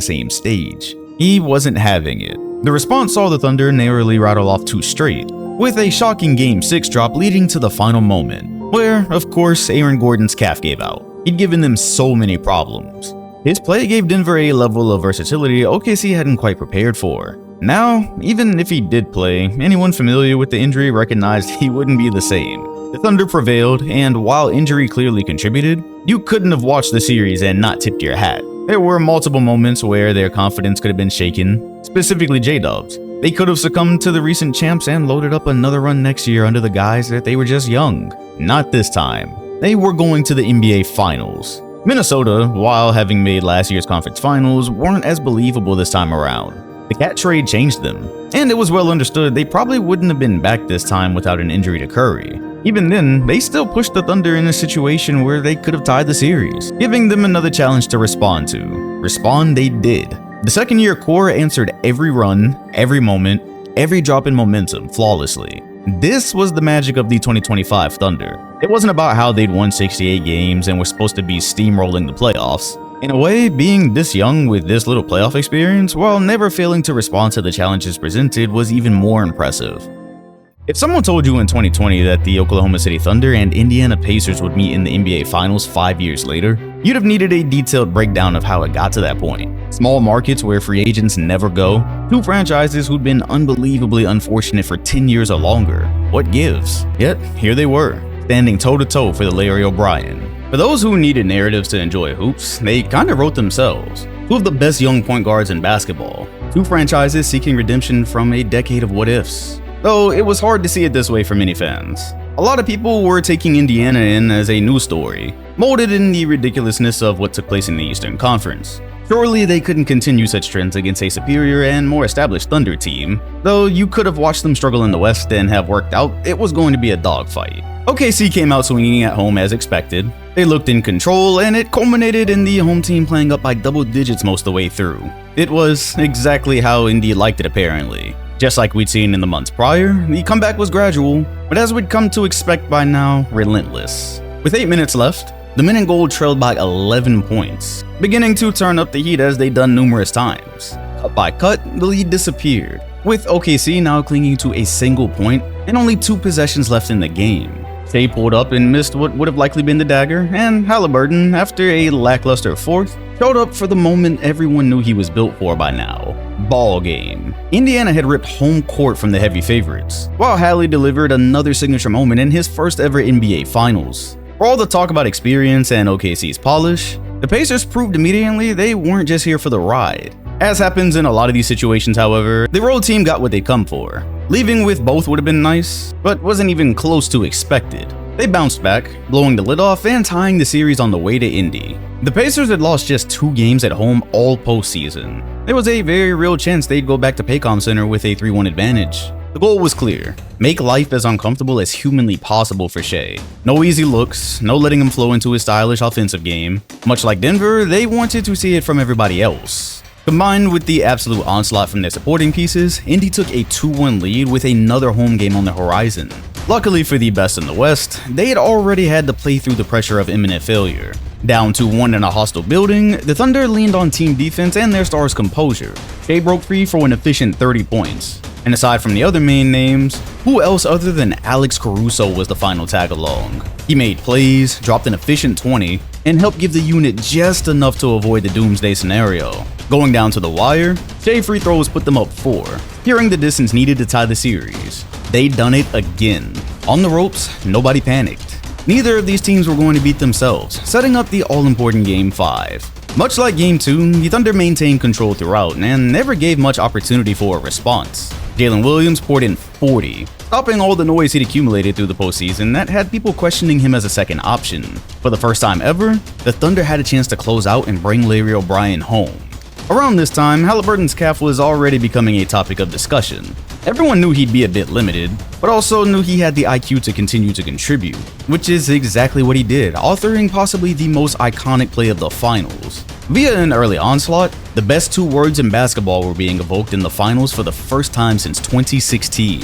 same stage. He wasn't having it. The response saw the Thunder narrowly rattle off 2 straight, with a shocking Game 6 drop leading to the final moment, where, of course, Aaron Gordon's calf gave out. He'd given them so many problems. His play gave Denver a level of versatility OKC hadn't quite prepared for. Now, even if he did play, anyone familiar with the injury recognized he wouldn't be the same. The Thunder prevailed, and while injury clearly contributed, you couldn't have watched the series and not tipped your hat. There were multiple moments where their confidence could have been shaken, specifically J-Dub's. They could have succumbed to the recent champs and loaded up another run next year under the guise that they were just young. Not this time. They were going to the NBA Finals. Minnesota, while having made last year's conference finals, weren't as believable this time around. The Cat trade changed them, and it was well understood they probably wouldn't have been back this time without an injury to Curry. Even then, they still pushed the Thunder in a situation where they could have tied the series, giving them another challenge to respond to. Respond they did. The second-year core answered every run, every moment, every drop in momentum flawlessly. This was the magic of the 2025 Thunder. It wasn't about how they'd won 68 games and were supposed to be steamrolling the playoffs. In a way, being this young with this little playoff experience, while never failing to respond to the challenges presented, was even more impressive. If someone told you in 2020 that the Oklahoma City Thunder and Indiana Pacers would meet in the NBA Finals 5 years later, you'd have needed a detailed breakdown of how it got to that point. Small markets where free agents never go, two franchises who'd been unbelievably unfortunate for 10 years or longer. What gives? Yet, here they were, standing toe-to-toe for the Larry O'Brien. For those who needed narratives to enjoy hoops, they kinda wrote themselves. Two of the best young point guards in basketball. Two franchises seeking redemption from a decade of what-ifs. Though it was hard to see it this way for many fans. A lot of people were taking Indiana in as a news story, molded in the ridiculousness of what took place in the Eastern Conference. Surely they couldn't continue such trends against a superior and more established Thunder team, though you could have watched them struggle in the West and have worked out it was going to be a dogfight. OKC came out swinging at home as expected. They looked in control, and it culminated in the home team playing up by double digits most of the way through. It was exactly how Indy liked it apparently. Just like we'd seen in the months prior, the comeback was gradual, but as we'd come to expect by now, relentless. With 8 minutes left, the men in gold trailed by 11 points, beginning to turn up the heat as they'd done numerous times. Cut by cut, the lead disappeared, with OKC now clinging to a single point and only 2 possessions left in the game. Shea pulled up and missed what would have likely been the dagger, and Halliburton, after a lackluster fourth, showed up for the moment everyone knew he was built for by now. Ball game. Indiana had ripped home court from the heavy favorites, while Hallie delivered another signature moment in his first ever NBA Finals. For all the talk about experience and OKC's polish, the Pacers proved immediately they weren't just here for the ride. As happens in a lot of these situations, however, the road team got what they'd come for. Leaving with both would have been nice, but wasn't even close to expected. They bounced back, blowing the lid off and tying the series on the way to Indy. The Pacers had lost just 2 games at home all postseason. There was a very real chance they'd go back to Paycom Center with a 3-1 advantage. The goal was clear: make life as uncomfortable as humanly possible for Shea. No easy looks, no letting him flow into his stylish offensive game. Much like Denver, they wanted to see it from everybody else. Combined with the absolute onslaught from their supporting pieces, Indy took a 2-1 lead with another home game on the horizon. Luckily for the best in the West, they had already had to play through the pressure of imminent failure. Down 2-1 in a hostile building, the Thunder leaned on team defense and their stars' composure. Shea broke free for an efficient 30 points. And aside from the other main names, who else other than Alex Caruso was the final tag-along? He made plays, dropped an efficient 20, and helped give the unit just enough to avoid the doomsday scenario. Going down to the wire, Shea free throws put them up 4, clearing the distance needed to tie the series. They'd done it again. On the ropes, nobody panicked. Neither of these teams were going to beat themselves, setting up the all-important Game 5. Much like Game 2, the Thunder maintained control throughout and never gave much opportunity for a response. Jalen Williams poured in 40, stopping all the noise he'd accumulated through the postseason that had people questioning him as a second option. For the first time ever, the Thunder had a chance to close out and bring Larry O'Brien home. Around this time, Halliburton's calf was already becoming a topic of discussion. Everyone knew he'd be a bit limited, but also knew he had the IQ to continue to contribute, which is exactly what he did, authoring possibly the most iconic play of the finals. Via an early onslaught, the best 2 words in basketball were being evoked in the finals for the first time since 2016.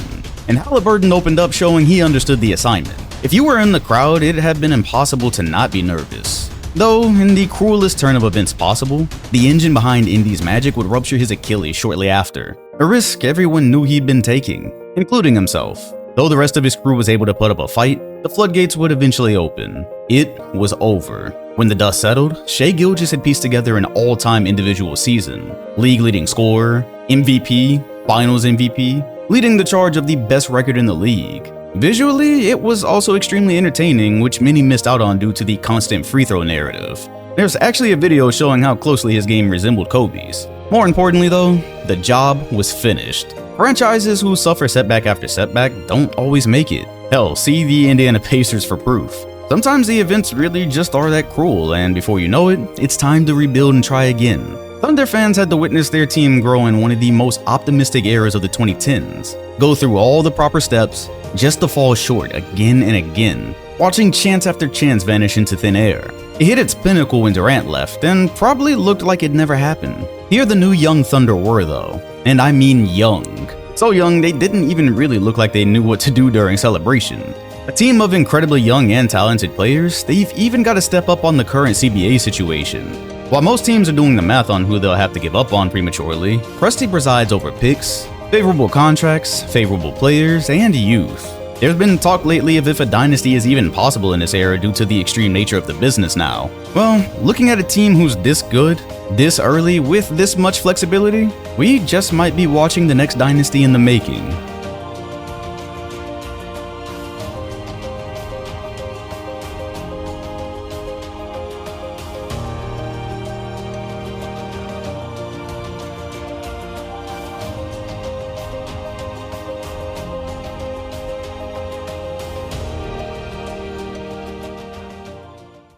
And Halliburton opened up showing he understood the assignment. If you were in the crowd, it had been impossible to not be nervous. Though, in the cruelest turn of events possible, the engine behind Indy's magic would rupture his Achilles shortly after, a risk everyone knew he'd been taking, including himself. Though the rest of his crew was able to put up a fight, the floodgates would eventually open. It was over. When the dust settled, Shai Gilgeous had pieced together an all-time individual season. League-leading scorer, MVP, Finals MVP, leading the charge of the best record in the league. Visually, it was also extremely entertaining, which many missed out on due to the constant free throw narrative. There's actually a video showing how closely his game resembled Kobe's. More importantly though, the job was finished. Franchises who suffer setback after setback don't always make it. Hell, see the Indiana Pacers for proof. Sometimes the events really just are that cruel, and before you know it, it's time to rebuild and try again. Thunder fans had to witness their team grow in one of the most optimistic eras of the 2010s, go through all the proper steps, just to fall short again and again, watching chance after chance vanish into thin air. It hit its pinnacle when Durant left, and probably looked like it never happened. Here the new young Thunder were though, and I mean young. So young they didn't even really look like they knew what to do during celebration. A team of incredibly young and talented players, they've even got to step up on the current CBA situation. While most teams are doing the math on who they'll have to give up on prematurely, Presti presides over picks, favorable contracts, favorable players, and youth. There's been talk lately of if a dynasty is even possible in this era due to the extreme nature of the business now. Well, looking at a team who's this good, this early, with this much flexibility, we just might be watching the next dynasty in the making.